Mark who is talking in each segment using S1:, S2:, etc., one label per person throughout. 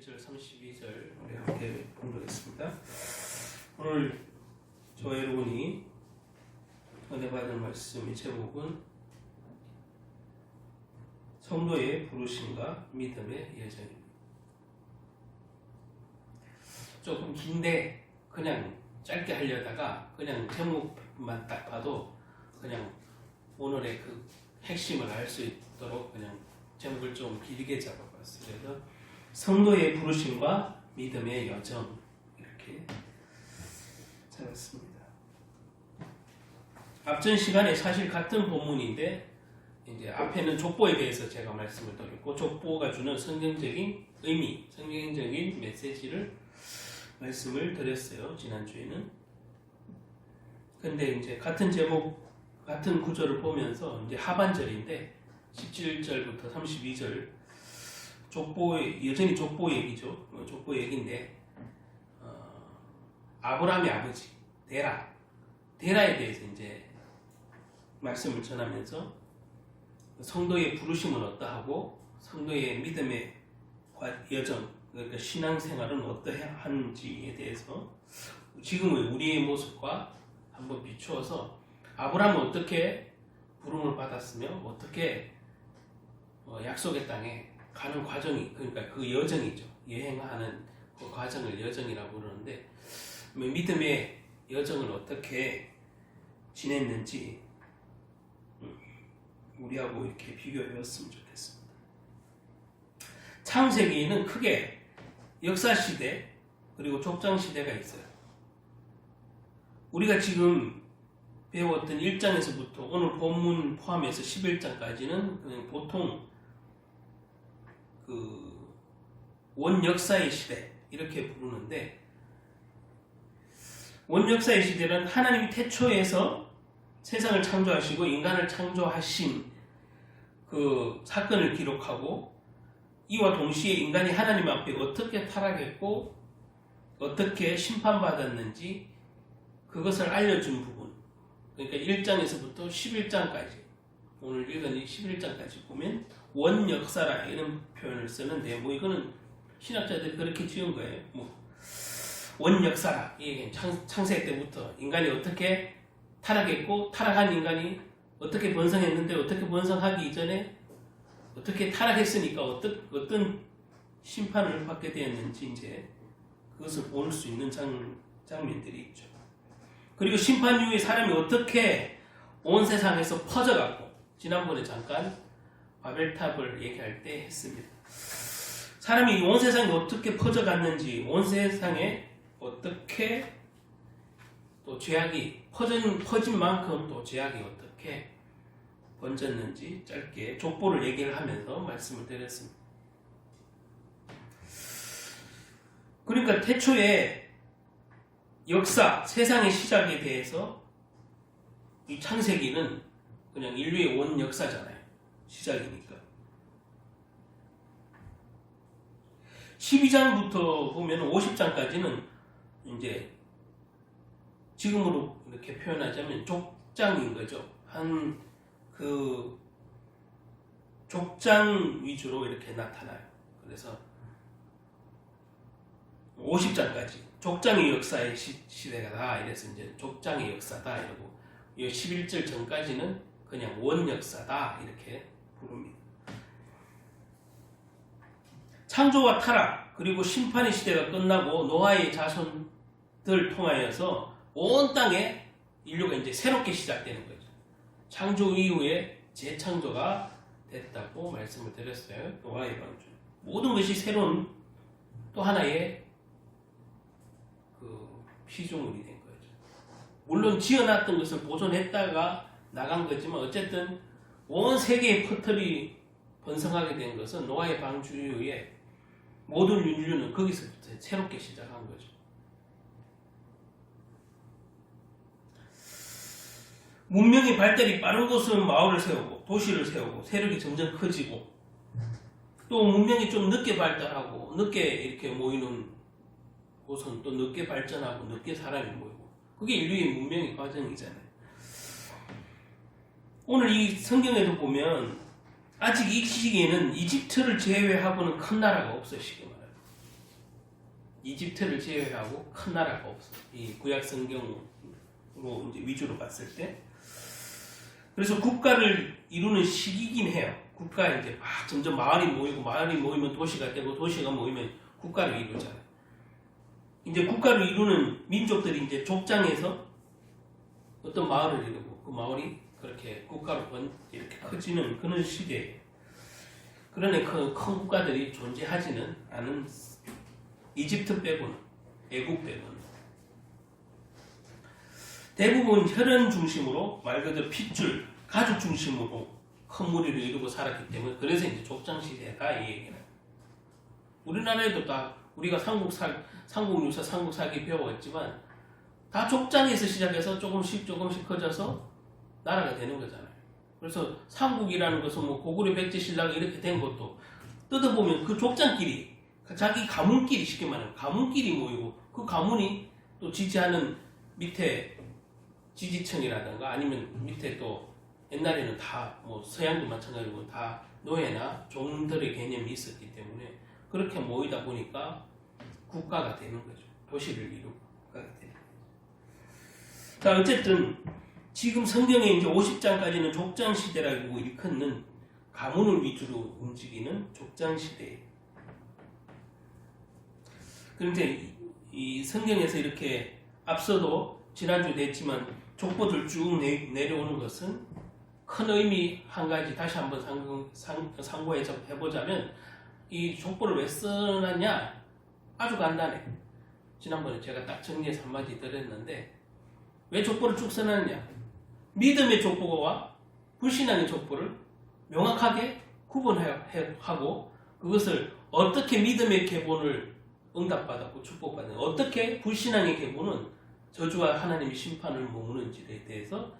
S1: 31절 32절 우리 함께 공부하겠습니다. 오늘 저와 여러분이 은혜 받은 말씀의 제목은 성도의 부르심과 믿음의 여정입니다. 조금 긴데 그냥 짧게 하려다가 그냥 제목만 딱 봐도 그냥 오늘의 그 핵심을 알 수 있도록 그냥 제목을 좀 길게 잡아봤어요. 그래서 성도의 부르심과 믿음의 여정 이렇게 잡았습니다. 앞전 시간에 사실 같은 본문인데 이제 앞에는 족보에 대해서 제가 말씀을 드렸고 족보가 주는 성경적인 의미, 성경적인 메시지를 말씀을 드렸어요. 지난주에는. 근데 이제 같은 제목, 같은 구절을 보면서 이제 하반절인데 17절부터 32절 여전히 족보 얘기죠. 족보 얘기인데 아브라함의 아버지 데라에 대해서 이제 말씀을 전하면서 성도의 부르심은 어떠하고 성도의 믿음의 여정, 그러니까 신앙생활은 어떠한지에 대해서 지금의 우리의 모습과 한번 비추어서 아브라함은 어떻게 부름을 받았으며 어떻게 약속의 땅에 가는 과정이, 그러니까 그 여정이죠. 여행하는 그 과정을 여정이라고 그러는데 믿음의 여정을 어떻게 지냈는지 우리하고 이렇게 비교해 봤으면 좋겠습니다. 창세기에는 크게 역사시대 그리고 족장시대가 있어요. 우리가 지금 배웠던 1장에서부터 오늘 본문 포함해서 11장까지는 그냥 보통 그 원역사의 시대 이렇게 부르는데, 원역사의 시대는 하나님이 태초에서 세상을 창조하시고 인간을 창조하신 그 사건을 기록하고 이와 동시에 인간이 하나님 앞에 어떻게 타락했고 어떻게 심판받았는지 그것을 알려준 부분, 그러니까 1장에서부터 11장까지 오늘 읽은 11장까지 보면 원역사라 이런 표현을 쓰는데 이거는 신학자들이 그렇게 지은 거예요. 원역사라, 이게 창세 때부터 인간이 어떻게 타락했고 타락한 인간이 어떻게 번성했는데 어떻게 번성하기 이전에 어떻게 타락했으니까 어떤 심판을 받게 되었는지 이제 그것을 볼 수 있는 장면들이 있죠. 그리고 심판 이후에 사람이 어떻게 온 세상에서 퍼져갔고, 지난번에 잠깐 바벨탑을 얘기할 때 했습니다. 사람이 온 세상에 어떻게 퍼져갔는지, 온 세상에 어떻게 또 죄악이 퍼진 만큼 또 죄악이 어떻게 번졌는지 짧게 족보를 얘기를 하면서 말씀을 드렸습니다. 그러니까 태초에 역사, 세상의 시작에 대해서 이 창세기는 그냥 인류의 원 역사잖아요. 시작이니까. 12장부터 보면 50장까지는 이제 지금으로 이렇게 표현하자면 족장인 거죠. 그 족장 위주로 이렇게 나타나요. 그래서 50장까지 족장의 역사의 시대가 이래서 이제 족장의 역사다 이러고, 11절 전까지는 그냥 원 역사다 이렇게 부릅니다. 창조와 타락 그리고 심판의 시대가 끝나고 노아의 자손들 통하여서 온 땅에 인류가 이제 새롭게 시작되는 거죠. 창조 이후에 재창조가 됐다고 말씀을 드렸어요. 노아의 방주. 모든 것이 새로운 또 하나의 그 피조물이 된 거죠. 물론 지어놨던 것을 보존했다가 나간 거지만 어쨌든 온 세계의 퍼틀이 번성하게 된 것은 노아의 방주 이후에 모든 인류는 거기서부터 새롭게 시작한 거죠. 문명의 발달이 빠른 곳은 마을을 세우고 도시를 세우고 세력이 점점 커지고, 또 문명이 좀 늦게 발달하고 늦게 이렇게 모이는 곳은 또 늦게 발전하고 늦게 사람이 모이고, 그게 인류의 문명의 과정이잖아요. 오늘 이 성경에도 보면 아직 이 시기에는 이집트를 제외하고는 큰 나라가 없어요. 쉽게 말하면 이집트를 제외하고 큰 나라가 없어요. 이 구약 성경으로 이제 위주로 봤을 때. 그래서 국가를 이루는 시기이긴 해요. 국가 이제 막 점점 마을이 모이면 도시가 되고 도시가 모이면 국가를 이루잖아요. 이제 국가를 이루는 민족들이 이제 족장에서 어떤 마을을 이루고 그 마을이 그렇게 국가로 이렇게 커지는 그런 시대예요. 그러니 큰 국가들이 존재하지는 않은 이집트 빼고는, 애국 빼고는. 대부분 혈연 중심으로 말 그대로 핏줄, 가족 중심으로 큰 무리를 이루고 살았기 때문에 그래서 이제 족장 시대다 이 얘기는. 우리나라에도 다 우리가 삼국유사, 삼국사기 배웠지만 다 족장에서 시작해서 조금씩 커져서 나라가 되는 거잖아요. 그래서 삼국이라는 것은 뭐 고구려 백제 신라가 이렇게 된 것도 뜯어보면 그 족장끼리 자기 가문끼리 쉽게 말하면 가문끼리 모이고 그 가문이 또 지지하는 밑에 지지층이라든가 아니면 밑에 또 옛날에는 다 뭐 서양도 마찬가지고 다 노예나 종들의 개념이 있었기 때문에 그렇게 모이다 보니까 국가가 되는 거죠. 도시를 이루고 국가가 되는 거죠. 자, 어쨌든 지금 성경에 이제 50장까지는 족장 시대라고 일컫는 가문을 위주로 움직이는 족장 시대예요. 그런데 이 성경에서 이렇게 앞서도 지난주에도 했지만 족보들 쭉 내려오는 것은 큰 의미 한 가지 다시 한번 상고해서 해보자면 이 족보를 왜 써놨냐? 아주 간단해. 지난번에 제가 딱 정리해서 한마디 드렸는데 왜 족보를 쭉 써놨냐? 믿음의 족보와 불신앙의 족보를 명확하게 구분하고 그것을 어떻게 믿음의 계보를 응답받았고 축복받는 어떻게 불신앙의 계보는 저주와 하나님의 심판을 머무는지에 대해서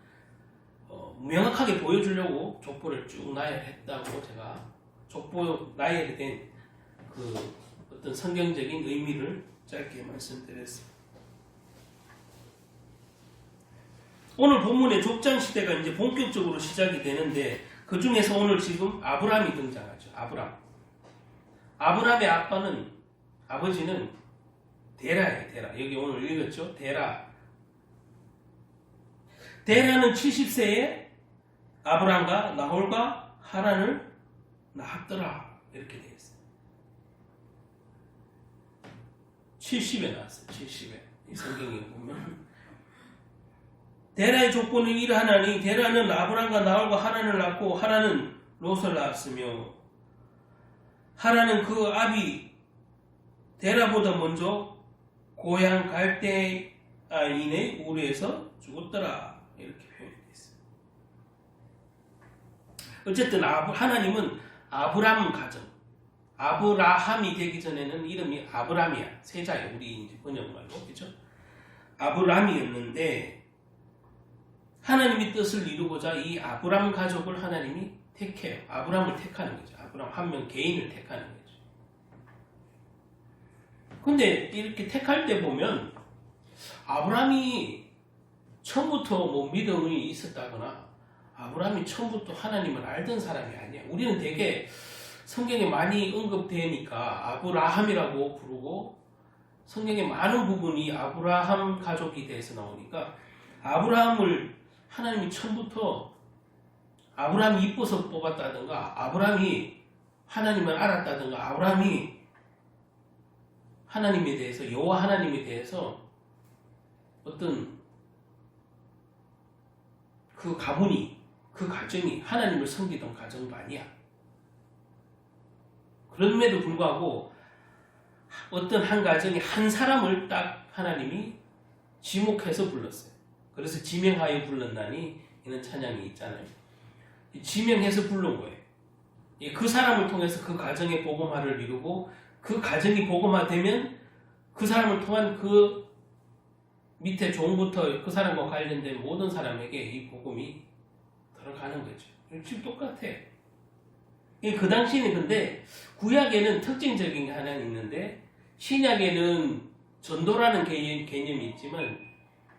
S1: 명확하게 보여주려고 족보를 쭉 나열했다고 제가 족보 나열에 된 그 어떤 성경적인 의미를 짧게 말씀드렸습니다. 오늘 본문의 족장 시대가 이제 본격적으로 시작이 되는데 그 중에서 오늘 지금 아브람이 등장하죠. 아브람의 아버지는 데라예요. 데라. 여기 오늘 읽었죠. 데라는 70세에 아브람과 나홀과 하란을 낳았더라. 이렇게 되어 있어요. 70에 나왔어요. 70에. 이 성경에 보면 데라의 조건은 이러하나니 데라는 아브람과 나홀과 하란을 낳고 하란은 롯을 낳았으며 하란은 그 아비 데라보다 먼저 고향 갈대아인의 우르에서 죽었더라. 이렇게 표현이 되어 있어요. 어쨌든 하나님은 아브람 가정, 아브라함이 되기 전에는 이름이 아브람이야. 세자예요. 우리 이제 번역말로. 그렇죠? 아브람이었는데 하나님이 뜻을 이루고자 이 아브람 가족을 하나님이 택해요. 아브람을 택하는 거죠. 아브람 한 명 개인을 택하는 거죠. 근데 이렇게 택할 때 보면 아브람이 처음부터 뭐 믿음이 있었다거나 아브람이 처음부터 하나님을 알던 사람이 아니야. 우리는 되게 성경에 많이 언급되니까 아브라함이라고 부르고 성경의 많은 부분이 아브라함 가족에 대해서 나오니까 아브라함을 하나님이 처음부터 아브라함이 이뻐서 뽑았다든가 아브라함이 하나님을 알았다든가 아브라함이 하나님에 대해서 여호와 하나님에 대해서 어떤 그 가문이 그 가정이 하나님을 섬기던 가정도 아니야. 그럼에도 불구하고 어떤 한 가정이 한 사람을 딱 하나님이 지목해서 불렀어요. 그래서 지명하여 불렀나니 이런 찬양이 있잖아요. 지명해서 부른 거예요. 그 사람을 통해서 그 가정의 복음화를 이루고 그 가정이 복음화되면 그 사람을 통한 그 밑에 종부터 그 사람과 관련된 모든 사람에게 이 복음이 들어가는 거죠. 지금 똑같아. 그 당시에는 근데 구약에는 특징적인 게 하나 있는데 신약에는 전도라는 개념이 있지만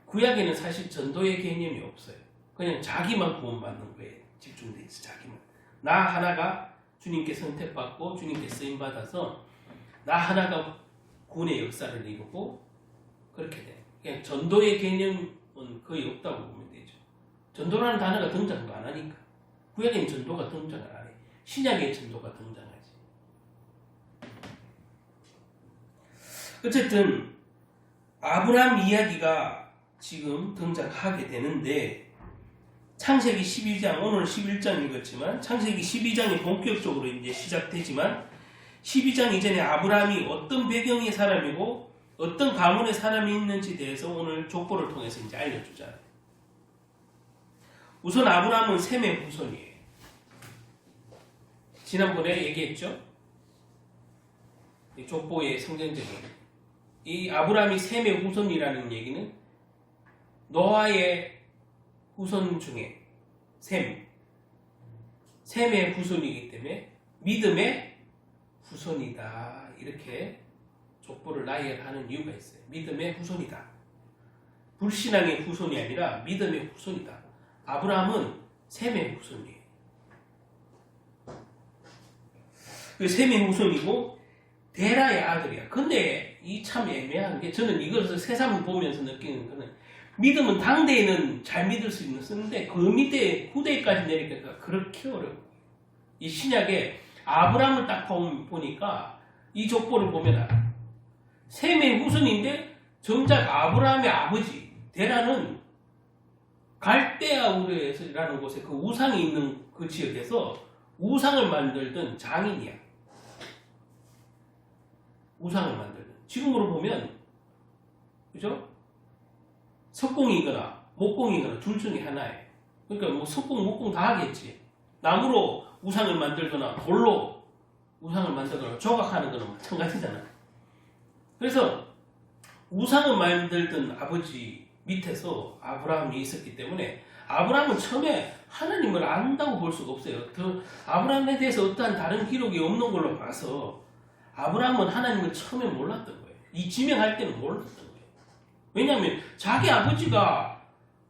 S1: 구약에는 사실 전도의 개념이 없어요. 그냥 자기만 구원받는 거에 집중돼 있어. 자기만. 나 하나가 주님께 선택받고 주님께 쓰임받아서 나 하나가 구원의 역사를 이루고 그렇게 돼. 그냥 전도의 개념은 거의 없다고 보면 되죠. 전도라는 단어가 등장도 안 하니까. 구약에는 전도가 등장을 안 해. 신약의 전도가 등장하지. 어쨌든 아브라함 이야기가 지금 등장하게 되는데 창세기 12장, 오늘 11장 읽었지만 창세기 12장이 본격적으로 이제 시작되지만 12장 이전에 아브라함이 어떤 배경의 사람이고 어떤 가문의 사람이 있는지 대해서 오늘 족보를 통해서 이제 알려주잖아요. 우선 아브라함은 셈의 후손이에요. 지난번에 얘기했죠. 이 족보의 성경적인 이 아브라함이 셈의 후손이라는 얘기는 노아의 후손 중에 셈의 후손이기 때문에 믿음의 후손이다. 이렇게 족보를 나열하는 이유가 있어요. 믿음의 후손이다. 불신앙의 후손이 아니라 믿음의 후손이다. 아브라함은 셈의 후손이에요. 그 셈의 후손이고 데라의 아들이야. 근데 이 참 애매한 게 저는 이것을 새삼 보면서 느끼는 거는 믿음은 당대에는 잘 믿을 수 있는데 그 밑에 후대까지 내리니까 그렇게 어려워. 이 신약에 아브라함을 딱 보니까 이 족보를 보면 알아. 셈의 후손인데 정작 아브라함의 아버지 데라는 갈대아 우르라는 곳에 그 우상이 있는 그 지역에서 우상을 만들던 장인이야. 우상을 만들던. 지금으로 보면 그죠? 석공이거나 목공이거나 둘 중에 하나예요. 그러니까 뭐 석공, 목공 다 하겠지. 나무로 우상을 만들거나 돌로 우상을 만들거나 조각하는 거는 마찬가지잖아. 그래서 우상을 만들던 아버지 밑에서 아브라함이 있었기 때문에 아브라함은 처음에 하나님을 안다고 볼 수가 없어요. 아브라함에 대해서 어떠한 다른 기록이 없는 걸로 봐서 아브라함은 하나님을 처음에 몰랐던 거예요. 이 지명할 때는 몰랐던 거예요. 왜냐하면 자기 아버지가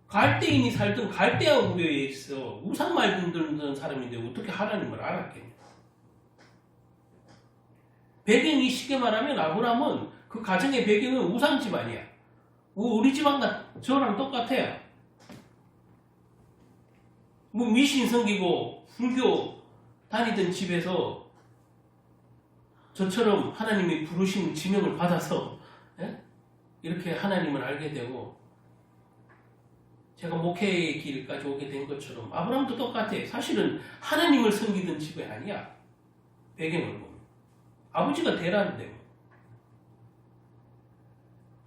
S1: 갈대인이 살던 갈대아 우르에 있어 우상 만들던 사람인데 어떻게 하나님을 알았겠냐. 배경이 쉽게 말하면 아브라함은 그 가정의 배경은 우상 집안이야. 우리 집안과 저랑 똑같아요. 뭐 미신 섬기고 불교 다니던 집에서 저처럼 하나님의 부르심 지명을 받아서 이렇게 하나님을 알게 되고 제가 목회의 길까지 오게 된 것처럼 아브라함도 똑같아. 사실은 하나님을 섬기던 집이 아니야. 배경을 보면 아버지가 데라인데 뭐.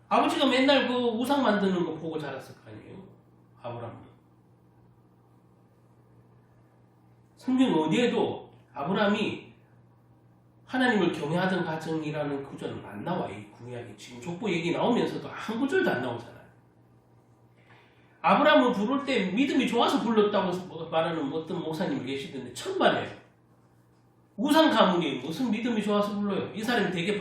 S1: 아버지가 맨날 그 우상 만드는 거 보고 자랐을 거 아니에요. 아브라함도. 성경 어디에도 아브라함이 하나님을 경외하던 가정이라는 구절은 안 나와. 이 구약이 지금 족보 얘기 나오면서도 한 구절도 안 나오잖아요. 아브라함을 부를 때 믿음이 좋아서 불렀다고 말하는 어떤 목사님이 계시던데 천만에요. 우상 가문이 무슨 믿음이 좋아서 불러요? 이 사람이 되게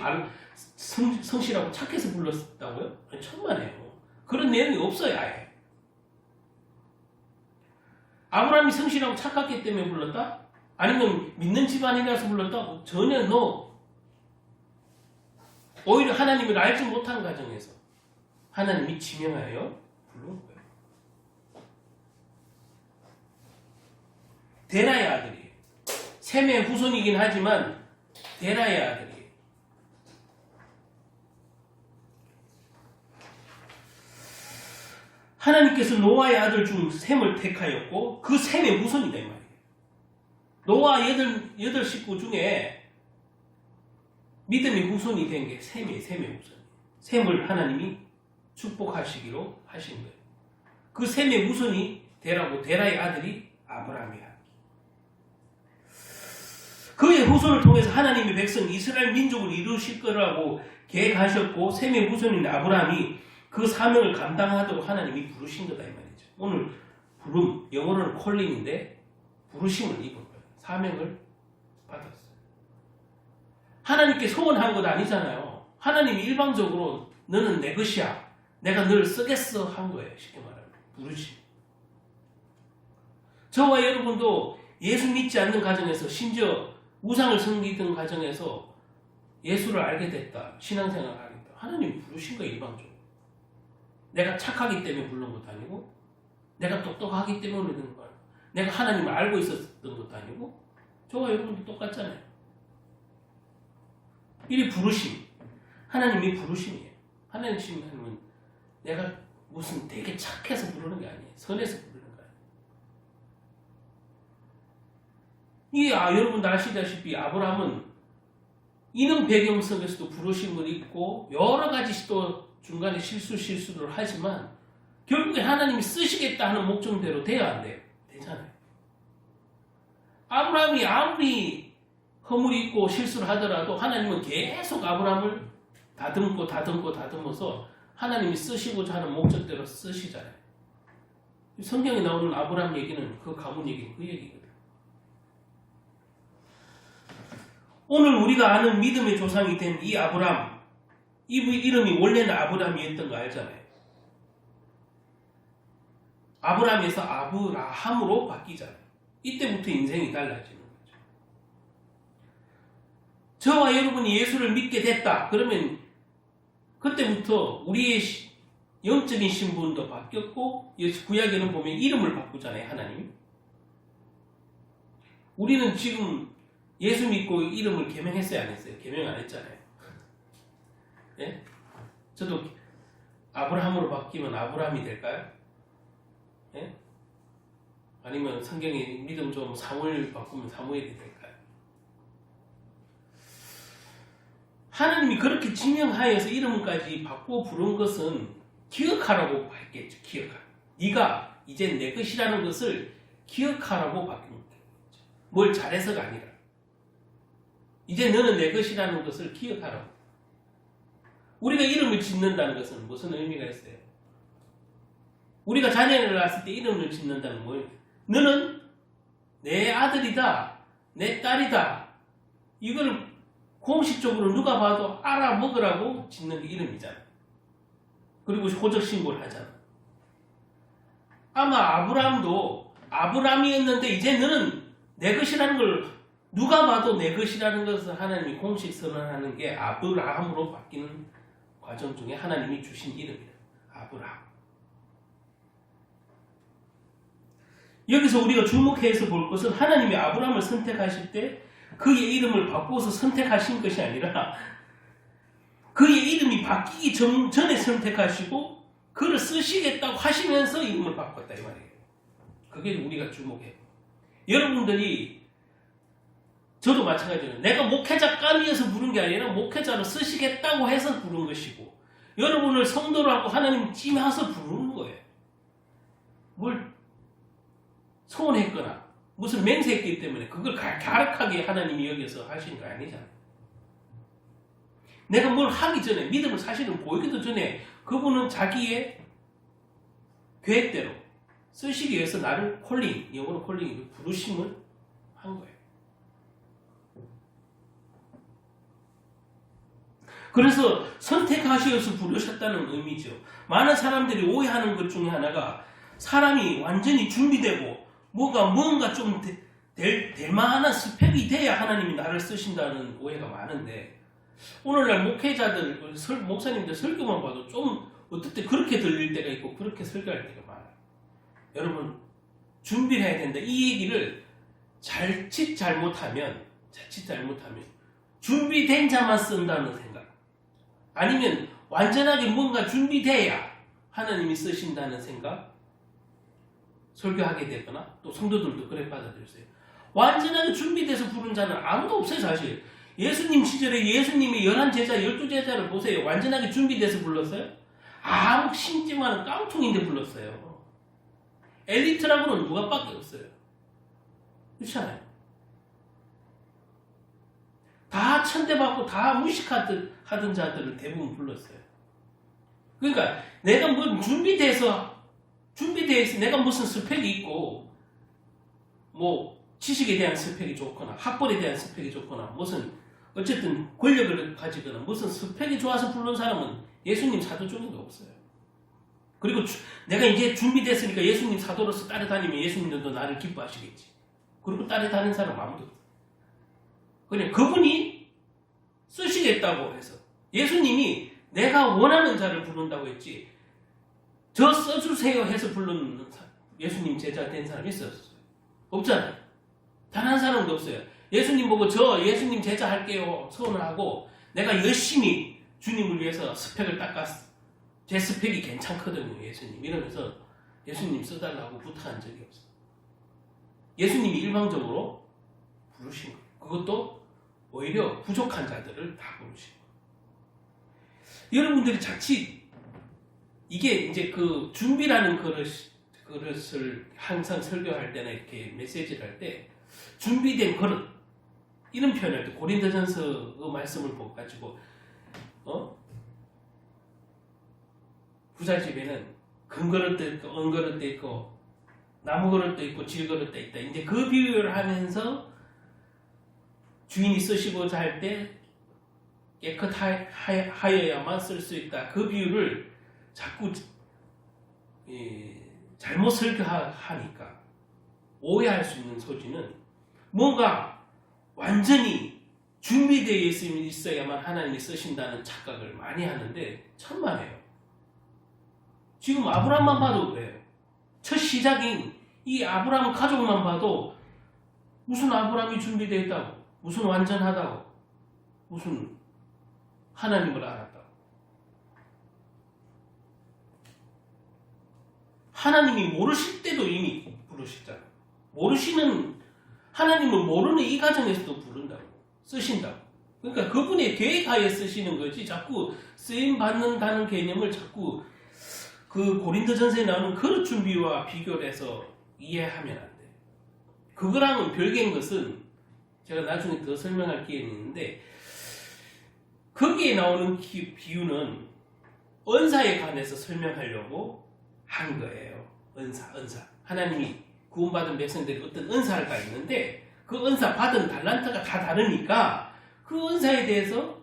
S1: 성실하고 착해서 불렀다고요? 아니, 천만에요. 그런 내용이 없어요. 아예. 아브라함이 성실하고 착했기 때문에 불렀다? 아니면 믿는 집안이라서 불렀다? 전혀 오히려 하나님을 알지 못한 가정에서 하나님이 지명하여 부른 거예요. 데라의 아들이에요. 셈의 후손이긴 하지만 데라의 아들이에요. 하나님께서 노아의 아들 중 셈을 택하였고 그 셈의 후손이다 이 말이에요. 노아 8 식구 중에 믿음의 후손이 된 게 셈의 후손. 셈을 하나님이 축복하시기로 하신 거예요. 그 셈의 후손이 데라고 데라의 아들이 아브라함이야. 그의 후손을 통해서 하나님의 백성 이스라엘 민족을 이루실 거라고 계획하셨고 셈의 후손인 아브라함이 그 사명을 감당하도록 하나님이 부르신 거다 이 말이죠. 오늘 부름, 영어로는 콜링인데 부르심을 입은 거예요. 사명을 받았어요. 하나님께 소원한 것 아니잖아요. 하나님이 일방적으로 너는 내 것이야. 내가 널 쓰겠어 한 거예요. 쉽게 말하면 부르심. 저와 여러분도 예수 믿지 않는 가정에서 심지어 우상을 섬기던 가정에서 예수를 알게 됐다. 신앙생활을 하게 됐다. 하나님이 부르신 거야, 일방적으로. 내가 착하기 때문에 부른 것도 아니고, 내가 똑똑하기 때문에 그런 거야. 내가 하나님을 알고 있었던 것도 아니고, 저와 여러분도 똑같잖아요. 이 부르심. 하나님이 부르심이에요. 하나님은 내가 무슨 되게 착해서 부르는 게 아니에요. 선해서 부르는 거예요. 여러분도 아시다시피 아브라함은 이런 배경 속에서도 부르심을 입고 여러 가지 또 중간에 실수를 하지만 결국에 하나님이 쓰시겠다 하는 목적대로 돼야 안 돼요. 되잖아요. 아브라함이 아무리 허물이 있고 실수를 하더라도 하나님은 계속 아브라함을 다듬어서 하나님이 쓰시고자 하는 목적대로 쓰시잖아요. 성경에 나오는 아브라함 얘기는 그 가문 얘기는 그 얘기거든요. 오늘 우리가 아는 믿음의 조상이 된 이 아브라함, 이 이름이 원래는 아브라함이었던 거 알잖아요. 아브라함에서 아브라함으로 바뀌잖아요. 이때부터 인생이 달라지는 거죠. 저와 여러분이 예수를 믿게 됐다. 그러면 그때부터 우리의 영적인 신분도 바뀌었고, 구약에는 보면 이름을 바꾸잖아요, 하나님이. 우리는 지금 예수 믿고 이름을 개명했어요, 안 했어요? 개명 안 했잖아요. 예? 저도 아브라함으로 바뀌면 아브라함이 될까요? 예? 아니면 성경에 믿음 좀 사무엘 바꾸면 사무엘이 될까요? 하나님이 그렇게 지명하여서 이름까지 바꾸어 부른 것은 기억하라고 했겠죠. 기억하라. 네가 이제 내 것이라는 것을 기억하라고 바뀐 거죠. 뭘 잘해서가 아니라 이제 너는 내 것이라는 것을 기억하라고. 우리가 이름을 짓는다는 것은 무슨 의미가 있어요? 우리가 자녀를 낳았을 때 이름을 짓는다는 뭐예요? 너는 내 아들이다, 내 딸이다. 이거를 공식적으로 누가 봐도 알아먹으라고 짓는 게 이름이잖아. 그리고 호적 신고를 하잖아. 아마 아브라함도 아브라함이었는데 이제 너는 내 것이라는 걸 누가 봐도 내 것이라는 것을 하나님이 공식 선언하는 게 아브라함으로 바뀌는 과정 중에 하나님이 주신 이름이에요. 아브라함. 여기서 우리가 주목해서 볼 것은 하나님이 아브라함을 선택하실 때 그의 이름을 바꾸어서 선택하신 것이 아니라 그의 이름이 바뀌기 전에 선택하시고 그를 쓰시겠다고 하시면서 이름을 바꿨다 이 말이에요. 그게 우리가 주목해요. 여러분들이 저도 마찬가지예요. 내가 목회자감이어서 부른 게 아니라 목회자로 쓰시겠다고 해서 부른 것이고 여러분을 성도로 하고 하나님 찜해서 부르는 거예요. 뭘 소원했거나 무슨 맹세했기 때문에 그걸 가락하게 하나님이 여기서 하신 거 아니잖아요. 내가 뭘 하기 전에 믿음을 사실은 보이기도 전에 그분은 자기의 계획대로 쓰시기 위해서 나를 콜링, 영어로 콜링, 부르심을 한 거예요. 그래서 선택하시어서 부르셨다는 의미죠. 많은 사람들이 오해하는 것 중에 하나가 사람이 완전히 준비되고 뭔가 좀 될 만한 스펙이 돼야 하나님이 나를 쓰신다는 오해가 많은데 오늘날 목회자들, 목사님들 설교만 봐도 좀 어떨 때 그렇게 들릴 때가 있고 그렇게 설교할 때가 많아요. 여러분 준비를 해야 된다. 이 얘기를 자칫 잘못하면 준비된 자만 쓴다는 생각 아니면 완전하게 뭔가 준비돼야 하나님이 쓰신다는 생각 설교하게 되거나 또 성도들도 그래 받아들였어요. 완전하게 준비돼서 부른 자는 아무도 없어요. 사실 예수님 시절에 예수님이 11제자 12제자를 보세요. 완전하게 준비돼서 불렀어요? 아무 심지만 깡통인데 불렀어요. 엘리트라고는 누가 밖에 없어요. 그렇잖아요. 다 천대받고 다 무식하던 자들을 대부분 불렀어요. 그러니까 내가 뭐 준비돼서 내가 무슨 스펙이 있고 뭐 지식에 대한 스펙이 좋거나 학벌에 대한 스펙이 좋거나 무슨 어쨌든 권력을 가지거나 무슨 스펙이 좋아서 부른 사람은 예수님 사도 중에도 없어요. 그리고 내가 이제 준비됐으니까 예수님 사도로서 따라다니면 예수님도 나를 기뻐하시겠지. 그리고 따라다니는 사람 아무도 없어요. 그냥 그분이 쓰시겠다고 해서 예수님이 내가 원하는 자를 부른다고 했지 저 써주세요 해서 부르는 예수님 제자 된 사람이 있었어요? 없잖아요. 단 한 사람도 없어요. 예수님 보고 저 예수님 제자 할게요 소원을 하고 내가 열심히 주님을 위해서 스펙을 닦았어. 제 스펙이 괜찮거든요 예수님 이러면서 예수님 써달라고 부탁한 적이 없어요. 예수님이 일방적으로 부르신 거예요. 그것도 오히려 부족한 자들을 다 부르신 거예요. 여러분들이 자칫 이게 이제 그 준비라는 그릇을 항상 설교할 때나 이렇게 메시지를 할 때 준비된 그릇 이런 표현을 때 고린도전서 그 말씀을 보고 가지고 부잣집에는 금그릇도 있고 은그릇도 있고 나무그릇도 있고 질그릇도 있다. 이제 그 비유를 하면서 주인이 쓰시고자 할 때 깨끗하여야만 쓸 수 있다. 그 비유를 자꾸 잘못 설교하니까 오해할 수 있는 소지는 뭔가 완전히 준비되어 있어야만 하나님이 쓰신다는 착각을 많이 하는데 천만에요. 지금 아브라함만 봐도 그래요. 첫 시작인 이 아브라함 가족만 봐도 무슨 아브라함이 준비되어 있다고, 무슨 완전하다고, 무슨 하나님을 알았다고. 하나님이 모르실 때도 이미 부르시잖아요. 모르시는 하나님을 모르는 이 가정에서도 부른다고, 쓰신다고. 그러니까 그분의 계획하에 쓰시는 거지 자꾸 쓰임 받는다는 개념을 자꾸 그 고린도전서에 나오는 그릇 준비와 비교를 해서 이해하면 안 돼. 그거랑은 별개인 것은 제가 나중에 더 설명할 기회는 있는데 거기에 나오는 비유는 은사에 관해서 설명하려고 한 거예요. 은사. 하나님이 구원받은 백성들이 어떤 은사를 가 있는데 그 은사 받은 달란트가 다 다르니까 그 은사에 대해서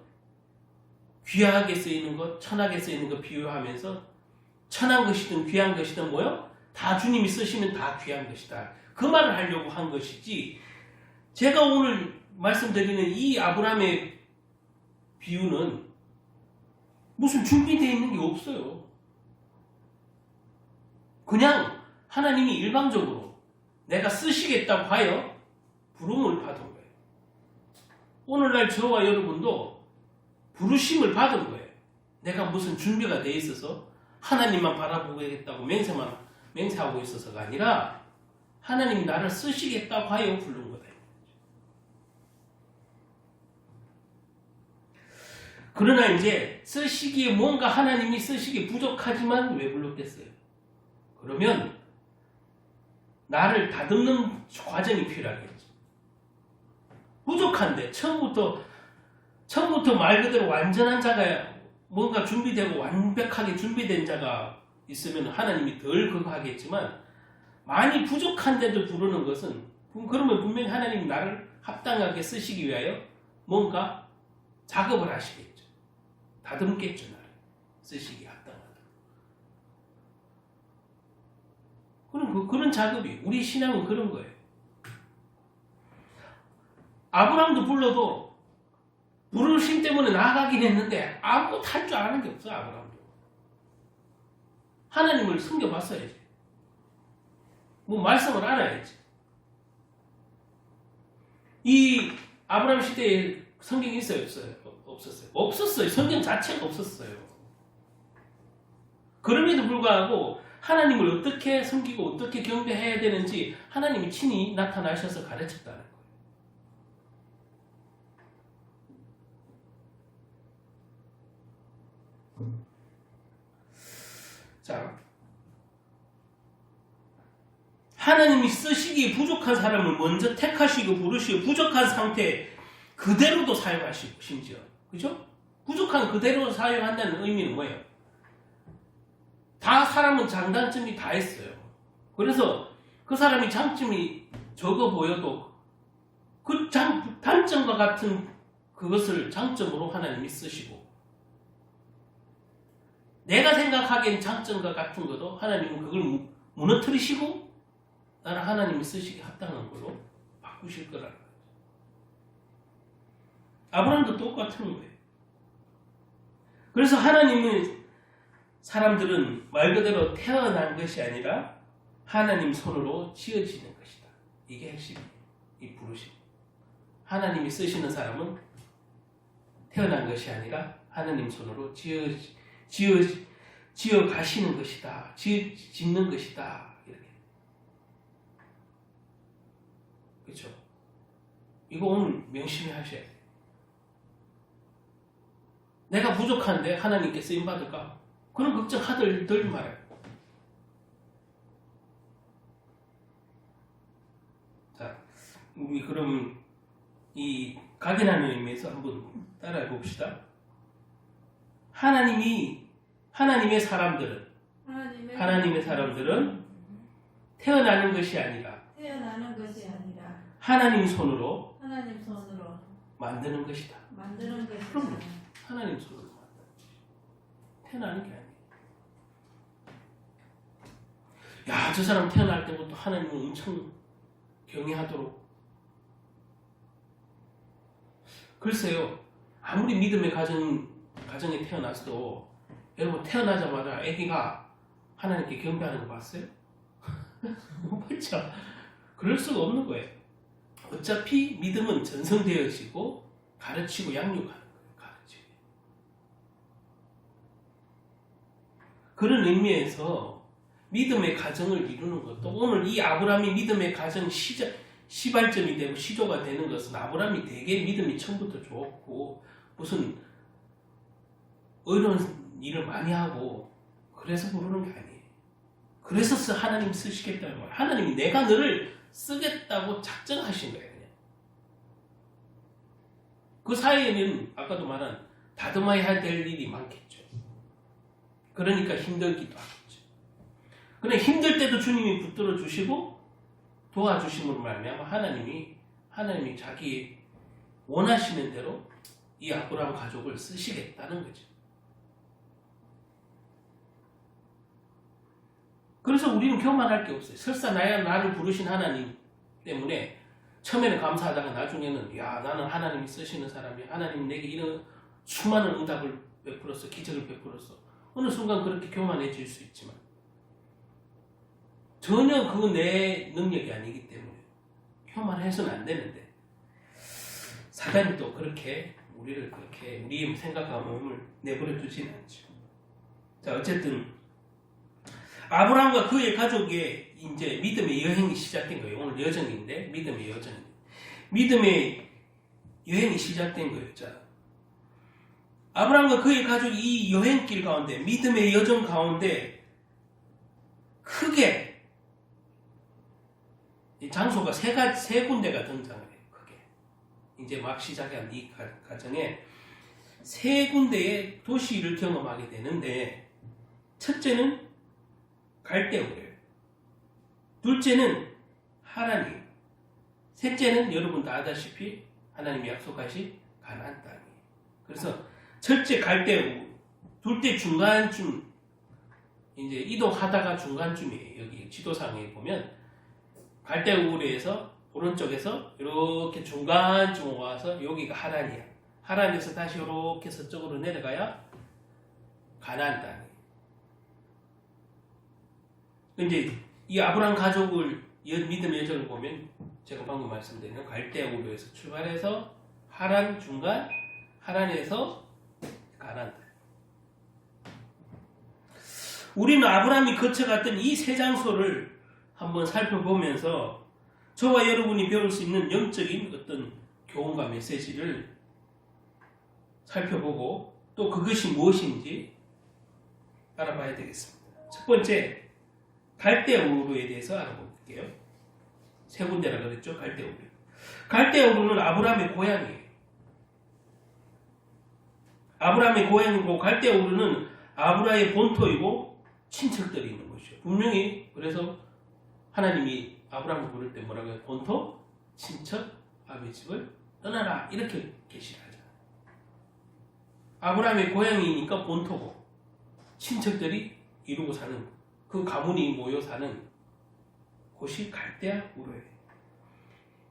S1: 귀하게 쓰이는 것, 천하게 쓰이는 것 비유하면서 천한 것이든 귀한 것이든 뭐요? 다 주님이 쓰시면 다 귀한 것이다. 그 말을 하려고 한 것이지 제가 오늘 말씀드리는 이 아브라함의 비유는 무슨 준비되어 있는 게 없어요. 그냥 하나님이 일방적으로 내가 쓰시겠다고 하여 부름을 받은 거예요. 오늘날 저와 여러분도 부르심을 받은 거예요. 내가 무슨 준비가 돼 있어서 하나님만 바라보겠다고 맹세하고 있어서가 아니라 하나님이 나를 쓰시겠다고 하여 부른 거다. 그러나 이제 쓰시기에 뭔가 하나님이 쓰시기에 부족하지만 왜 불렀겠어요? 그러면 나를 다듬는 과정이 필요하겠지. 부족한데 처음부터 말 그대로 완전한 자가 뭔가 준비되고 완벽하게 준비된 자가 있으면 하나님이 덜 그거 하겠지만 많이 부족한데도 부르는 것은 그러면 분명히 하나님이 나를 합당하게 쓰시기 위하여 뭔가 작업을 하시겠죠. 다듬겠죠. 나를 쓰시기에 합당하다. 그런 작업이 우리 신앙은 그런 거예요. 아브라함도 불러도 부르심 때문에 나아가긴 했는데 아무것도 할 줄 아는 게 없어. 아브라함도 하나님을 섬겨봤어야지. 뭐 말씀을 알아야지. 이 아브라함 시대에 성경이 있어요? 없었어요? 없었어요. 성경 자체가 없었어요. 그럼에도 불구하고 하나님을 어떻게 섬기고 어떻게 경배해야 되는지 하나님이 친히 나타나셔서 가르쳤다는 거예요. 자, 하나님이 쓰시기에 부족한 사람을 먼저 택하시고 부르시고 부족한 상태 그대로도 사용하시고 심지어 그죠? 부족한 그대로 사용한다는 의미는 뭐예요? 다 사람은 장단점이 다 있어요. 그래서 그 사람이 장점이 적어 보여도 그 단점과 같은 그것을 장점으로 하나님이 쓰시고 내가 생각하기엔 장점과 같은 것도 하나님은 그걸 무너뜨리시고 나는 하나님이 쓰시기 합당한 걸로 바꾸실 거라는 거죠. 아브라함도 똑같은 거예요. 그래서 하나님은 사람들은 말 그대로 태어난 것이 아니라 하나님 손으로 지어지는 것이다. 이게 핵심이에요. 이 부르심. 하나님이 쓰시는 사람은 태어난 것이 아니라 하나님 손으로 지어 가시는 것이다. 짓는 것이다. 이렇게. 그렇죠? 이거 오늘 명심히 하셔야 돼요. 내가 부족한데 하나님께 쓰임 받을까? 그런 걱정 하들 말아요. 자, 우리 그럼 이 각인하는 의미에서 한번 따라해 봅시다. 하나님의 사람들은 태어나는 것이 아니라 하나님 손으로 만드는 것이다. 그럼 하나님 손으로 만드는 것이다. 태어나는 게 아니에요. 야, 저 사람 태어날 때부터 하나님을 엄청 경외하도록. 글쎄요, 아무리 믿음의 가정에 태어났어도 여러분 태어나자마자 아기가 하나님께 경배하는 거 봤어요? 그렇죠? 그럴 수가 없는 거예요. 어차피 믿음은 전성되어지고 가르치고 양육하는 거예요. 가르치고. 그런 의미에서 믿음의 가정을 이루는 것도 오늘 이 아브라함이 믿음의 가정 시발점이 되고 시조가 되는 것은 아브라함이 되게 믿음이 처음부터 좋고 무슨 어려운 일을 많이 하고 그래서 부르는 게 아니에요. 그래서 하나님 쓰시겠다는 거예요. 하나님이 내가 너를 쓰겠다고 작정하신 거예요. 그냥. 그 사이에는 아까도 말한 다듬어야 될 일이 많겠죠. 그러니까 힘들기도 하겠죠. 그런데 힘들 때도 주님이 붙들어 주시고 도와주심으로 말미암아 하나님이 자기 원하시는 대로 이 아브라함 가족을 쓰시겠다는 거죠. 그래서 우리는 교만할 게 없어요. 설사 나를 부르신 하나님 때문에 처음에는 감사하다가 나중에는 야, 나는 하나님이 쓰시는 사람이야. 하나님 내게 이런 수많은 응답을 베풀었어. 기적을 베풀었어. 어느 순간 그렇게 교만해질 수 있지만 전혀 그건 내 능력이 아니기 때문에 교만해서는 안 되는데 사단이 또 그렇게 우리를 그렇게 우리의 생각과 마음을 내버려 두지는 않죠. 자, 어쨌든 아브라함과 그의 가족의 이제 믿음의 여행이 시작된 거예요. 오늘 여정인데 믿음의 여정. 믿음의 여행이 시작된 거예요. 자, 아브라함과 그의 가족이 이 여행길 가운데 믿음의 여정 가운데 크게 이 장소가 세 군데가 등장을 해요. 크게 이제 막 시작한 이 과정에 세 군데의 도시를 경험하게 되는데 첫째는 갈대우래요. 둘째는 하나님. 셋째는 여러분 다 아다시피 하나님이 약속하신 가나안 땅이에요. 그래서 첫째 갈대우, 둘째 중간쯤 이제 이동하다가 중간쯤이에요. 여기 지도상에 보면 갈대우르에서 오른쪽에서 이렇게 중간쯤 와서 여기가 하란이야. 하란에서 다시 이렇게 서쪽으로 내려가야 가나안 땅이에요. 이제 이 아브라함 가족을 믿음의 여정을 보면 제가 방금 말씀드린 갈대우르에서 출발해서 하란 중간, 하란에서 가나안 땅. 우리는 아브라함이 거쳐갔던 이 세 장소를 한번 살펴보면서 저와 여러분이 배울 수 있는 영적인 어떤 교훈과 메시지를 살펴보고 또 그것이 무엇인지 알아봐야 되겠습니다. 첫 번째, 갈대우르에 대해서 알아볼게요. 세 군데라 그랬죠. 갈대우르. 갈대우르는 아브라함의 고향이에요. 아브라함의 고향이고 갈대우르는 아브라함의 본토이고 친척들이 있는 곳이에요. 분명히 그래서 하나님이 아브라함을 부를 때 뭐라고 해요? 본토, 친척, 아버지 집을 떠나라 이렇게 계시를 하잖아요. 아브라함의 고향이니까 본토고 친척들이 이루고 사는 그 가문이 모여 사는 곳이 갈대우르예요.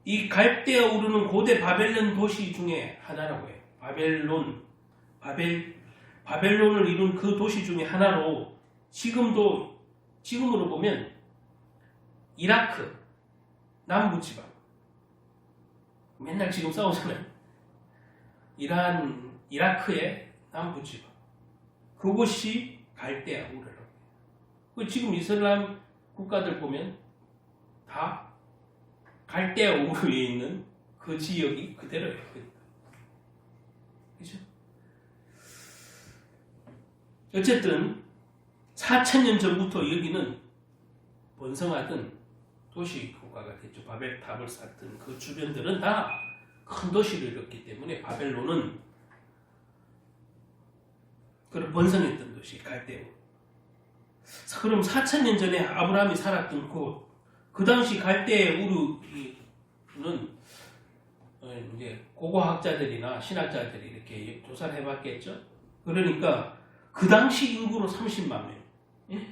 S1: 이 갈대아 우르는 고대 바벨론 도시 중에 하나라고 해요. 바벨론을 이룬 그 도시 중에 하나로 지금으로 보면 이라크 남부지방 맨날 지금 싸우잖아요. 이라크의 남부지방 그곳이 갈대아 우르라고 해요. 지금 이슬람 국가들 보면 다 갈대아 우르에 있는 그 지역이 그대로예요. 그죠? 어쨌든 4,000년 전부터 여기는 번성하던 도시 국가가 됐죠. 바벨탑을 쌓던 그 주변들은 다 큰 도시를 이뤘기 때문에 바벨론은 그런 번성했던 도시 갈대아. 그럼 4,000년 전에 아브라함이 살았던 곳, 그 당시 갈대아 우르는 이제 고고학자들이나 신학자들이 이렇게 조사를 해봤겠죠. 그러니까 그 당시 인구로 30만 명. 예?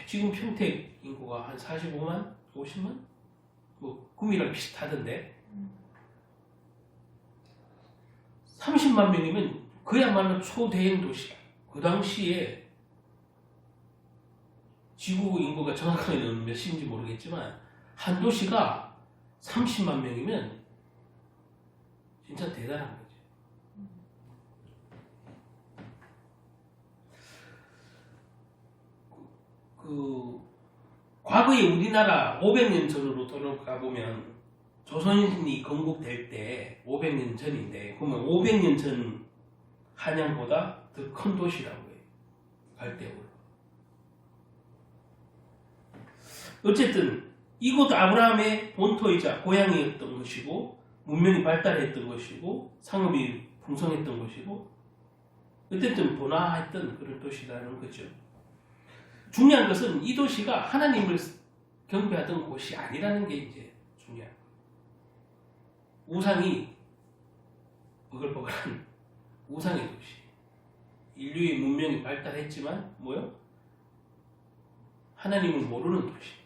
S1: 지금 평택 인구가 한 45만, 50만? 뭐 구미랑 비슷하던데 30만 명이면 그야말로 초대형 도시야. 그 당시에 지구 인구가 정확하게는 몇인지 모르겠지만 한 도시가 30만 명이면 진짜 대단한 거지. 과거에 우리나라 500년 전으로 돌아가 보면 조선인이 건국될 때 500년 전인데 그러면 500년 전 한양보다 더 큰 도시라고 해요. 갈대아 우르. 어쨌든 이곳 아브라함의 본토이자 고향이었던 것이고 문명이 발달했던 것이고 상업이 풍성했던 것이고 어쨌든 번화했던 그런 도시라는 거죠. 중요한 것은 이 도시가 하나님을 경배하던 곳이 아니라는 게 이제 중요한 거예요. 우상이 버글버글한 우상의 도시. 인류의 문명이 발달했지만 뭐요? 하나님을 모르는 도시.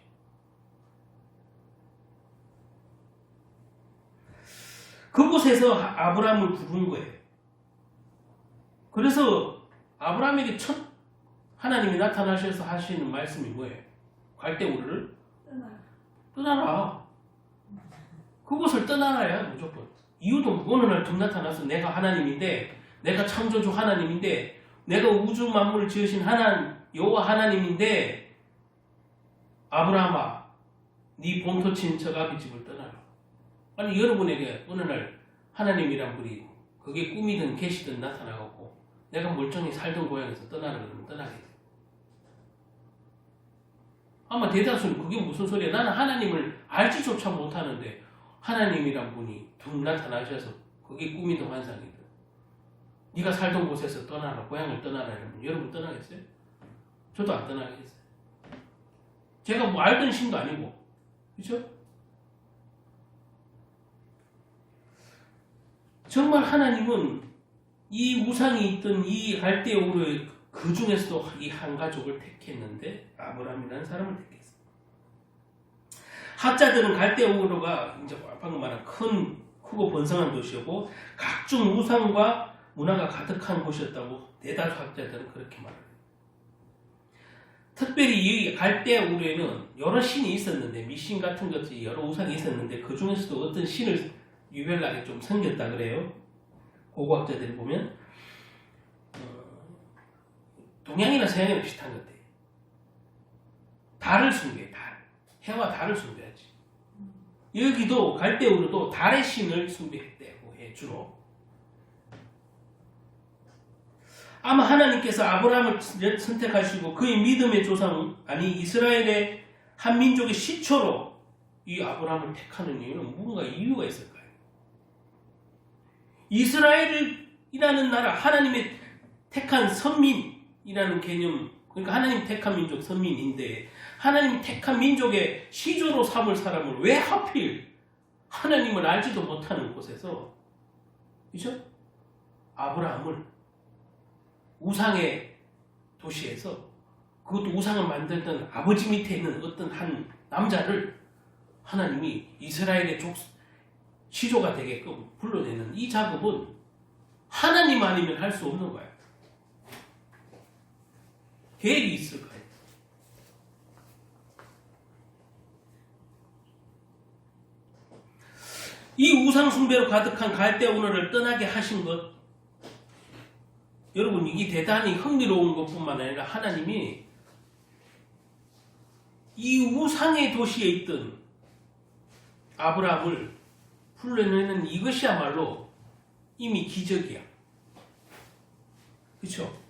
S1: 그곳에서 아브라함을 부른 거예요. 그래서 아브라함에게 첫 하나님이 나타나셔서 하시는 말씀이 뭐예요? 갈대아 우르를 떠나라. 그곳을 떠나라야 무조건. 이유도 어느 날 tum 나타나서 내가 하나님인데, 내가 창조주 하나님인데, 내가 우주 만물을 지으신 여호와 하나님인데, 아브라함아, 네 본토 친척 아비 집을 떠나라. 아니 여러분에게 어느 날 하나님이란 분이 그게 꿈이든 계시든 나타나고 내가 멀쩡히 살던 고향에서 떠나라 그러면 떠나겠지. 아마 대다수는 그게 무슨 소리야. 나는 하나님을 알지조차 못하는데 하나님이란 분이 툭 나타나셔서 그게 꿈이든 환상이든 네가 살던 곳에서 떠나라, 고향을 떠나라 이러면 여러분 떠나겠어요? 저도 안 떠나겠어요. 제가 뭐 알던 신도 아니고, 그렇죠? 정말 하나님은 이 우상이 있던 이 갈대아 우르의 그 중에서도 이 한 가족을 택했는데 아브라함이라는 사람을 택했어. 학자들은 갈대아 우르가 이제 방금 말한 크고 번성한 도시였고 각종 우상과 문화가 가득한 곳이었다고 대다수 학자들은 그렇게 말해요. 특별히 이 갈대아 우르에는 여러 신이 있었는데 미신 같은 것이 여러 우상이 있었는데 그 중에서도 어떤 신을 유별나게 좀 섬겼다 그래요. 고고학자들이 보면 동양이나 서양이랑 비슷한 것 같아요. 달을 숭배해. 달. 해와 달을 숭배하지. 여기도 갈대아 우르도 달의 신을 숭배했다고 해 주로. 아마 하나님께서 아브라함을 선택하시고 그의 믿음의 조상 아니 이스라엘의 한 민족의 시초로 이 아브라함을 택하는 이유는 뭔가 이유가 있을 거예요. 이스라엘이라는 나라, 하나님의 택한 선민이라는 개념, 그러니까 하나님 택한 민족 선민인데 하나님 택한 민족의 시조로 삼을 사람을 왜 하필 하나님을 알지도 못하는 곳에서, 그죠? 아브라함을 우상의 도시에서, 그것도 우상을 만들던 아버지 밑에 있는 어떤 한 남자를 하나님이 이스라엘의 시조가 되게끔 불러내는 이 작업은 하나님 아니면 할 수 없는 거야. 계획이 있을 거야. 이 우상숭배로 가득한 갈대아 운하를 떠나게 하신 것, 여러분 이게 대단히 흥미로운 것뿐만 아니라 하나님이 이 우상의 도시에 있던 아브라함을 불러내는 이것이야말로 이미 기적이야. 그렇죠?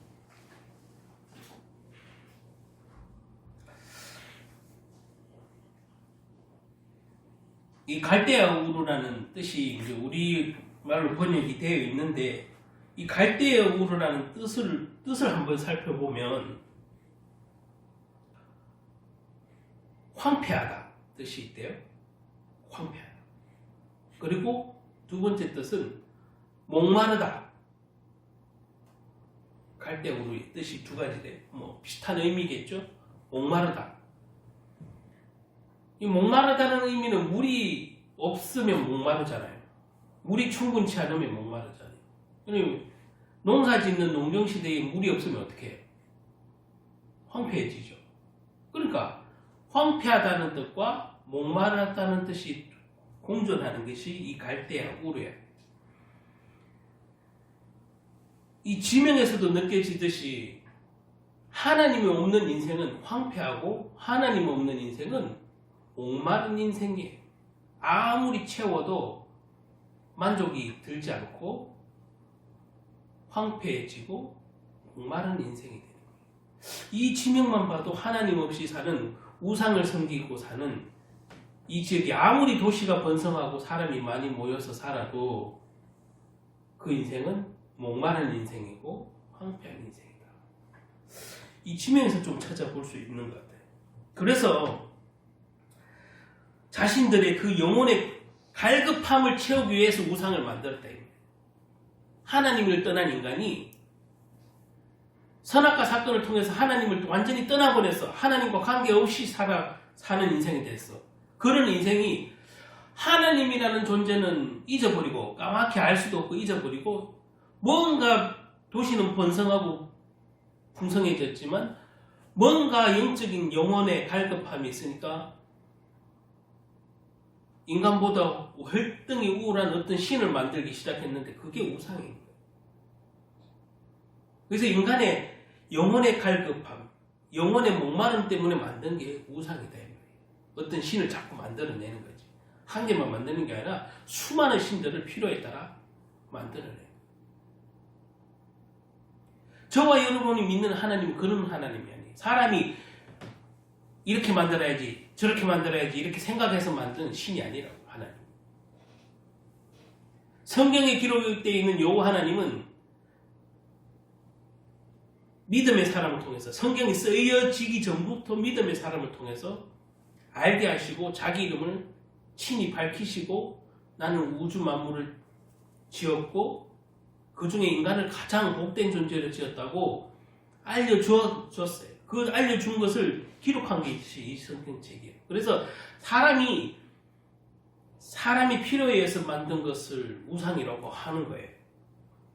S1: 이 갈대아 우르라는 뜻이 이제 우리 말로 번역이 되어 있는데, 이 갈대아 우르라는 뜻을 한번 살펴보면 황폐하다 뜻이 있대요. 황폐하다. 그리고 두 번째 뜻은 목마르다. 갈대아 우르의 뜻이 두 가지래. 뭐 비슷한 의미겠죠. 목마르다. 이 목마르다는 의미는 물이 없으면 목마르잖아요. 물이 충분치 않으면 목마르잖아요. 농사 짓는 농경시대에 물이 없으면 어떻게 해요? 황폐해지죠. 그러니까 황폐하다는 뜻과 목마르다는 뜻이 공존하는 것이 이 갈대아 우르야. 이 지명에서도 느껴지듯이 하나님이 없는 인생은 황폐하고 하나님 없는 인생은 목마른 인생이에요. 아무리 채워도 만족이 들지 않고 황폐해지고 목마른 인생이 되는 거예요. 이 지명만 봐도 하나님 없이 사는, 우상을 섬기고 사는 이 지역이 아무리 도시가 번성하고 사람이 많이 모여서 살아도 그 인생은 목마른 인생이고 황폐한 인생이다. 이 지명에서 좀 찾아볼 수 있는 것 같아요. 그래서 자신들의 그 영혼의 갈급함을 채우기 위해서 우상을 만들었다. 하나님을 떠난 인간이 선악과 사건을 통해서 하나님을 완전히 떠나보냈어. 하나님과 관계없이 사는 인생이 됐어. 그런 인생이 하나님이라는 존재는 잊어버리고, 까맣게 알 수도 없고 잊어버리고, 뭔가 도시는 번성하고 풍성해졌지만 뭔가 영적인 영혼의 갈급함이 있으니까 인간보다 월등히 우월한 어떤 신을 만들기 시작했는데 그게 우상인 거예요. 그래서 인간의 영혼의 갈급함, 영혼의 목마름 때문에 만든 게 우상이다. 어떤 신을 자꾸 만들어내는 거지. 한 개만 만드는 게 아니라 수많은 신들을 필요에 따라 만들어내요. 저와 여러분이 믿는 하나님은 그런 하나님이 아니에요. 사람이 이렇게 만들어야지, 저렇게 만들어야지 이렇게 생각해서 만든 신이 아니라고. 하나님. 성경에 기록되어 있는 여호와 하나님은 믿음의 사람을 통해서, 성경이 쓰여지기 전부터 믿음의 사람을 통해서 알게 하시고 자기 이름을 친히 밝히시고 나는 우주 만물을 지었고 그 중에 인간을 가장 복된 존재로 지었다고 알려주었어요. 그 알려준 것을 기록한 게 이 성경책이에요. 그래서 사람이 필요에 의해서 만든 것을 우상이라고 하는 거예요.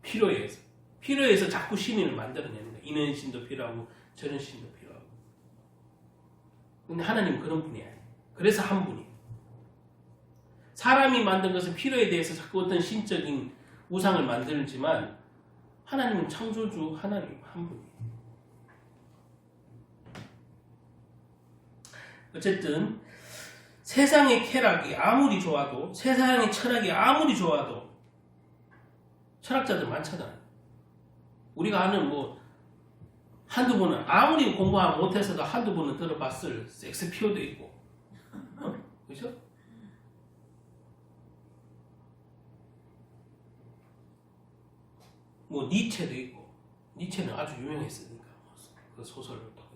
S1: 필요에 의해서. 필요에 의해서 자꾸 신을 만들어내는 거예요. 이런 신도 필요하고 저런 신도 필요하고. 근데 하나님은 그런 분이 아니에요. 그래서 한 분이에요. 사람이 만든 것은 필요에 대해서 자꾸 어떤 신적인 우상을 만들지만 하나님은 창조주 하나님 한 분이에요. 어쨌든 세상의 쾌락이 아무리 좋아도, 세상의 철학이 아무리 좋아도 철학자들 많잖아요. 우리가 아는 한두 번은, 아무리 공부 못해서도 한두 번은 들어봤을 섹스피어도 있고, 그죠? 니체도 있고, 니체는 아주 유명했으니까 그 소설을 통해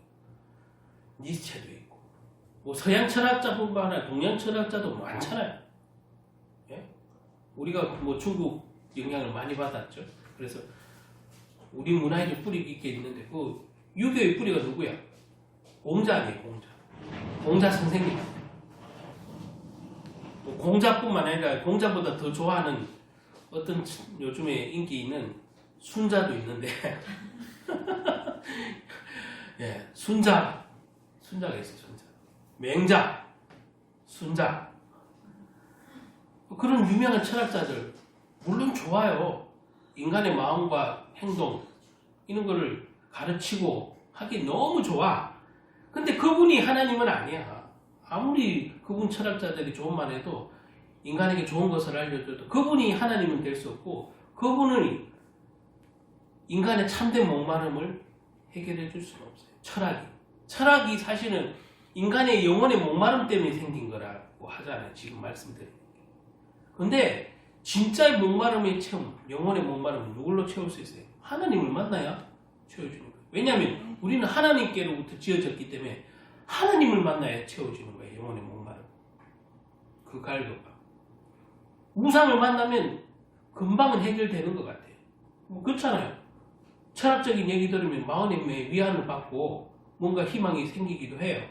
S1: 니체도 있고, 서양 철학자뿐만 아니라 동양 철학자도 많잖아요. 예? 우리가 중국 영향을 많이 받았죠. 그래서 우리 문화에도 뿌리 있게 있는데 그 유교의 뿌리가 누구야? 공자 아니에요, 공자. 공자 선생님. 뭐 공자뿐만 아니라 공자보다 더 좋아하는 어떤 요즘에 인기 있는 순자도 있는데 예, 순자가 있어요. 순자, 맹자, 순자 그런 유명한 철학자들 물론 좋아요. 인간의 마음과 행동 이런 거를 가르치고 하기 너무 좋아. 근데 그분이 하나님은 아니야. 아무리 그분 철학자들이 좋은 말 해도 인간에게 좋은 것을 알려줘도 그분이 하나님은 될 수 없고 그분은 인간의 참된 목마름을 해결해 줄 수는 없어요. 철학이 사실은 인간의 영혼의 목마름 때문에 생긴 거라고 하잖아요. 지금 말씀드린 게. 근데 진짜의 목마름의 체험, 영혼의 목마름은 누굴로 채울 수 있어요? 하나님을 만나야 채워주는 거예요. 왜냐하면 우리는 하나님께로부터 지어졌기 때문에 하나님을 만나야 채워주는 거예요. 영혼의 목마름. 그 갈급함. 우상을 만나면 금방은 해결되는 것 같아요. 뭐 그렇잖아요. 철학적인 얘기 들으면 마음의 위안을 받고 뭔가 희망이 생기기도 해요.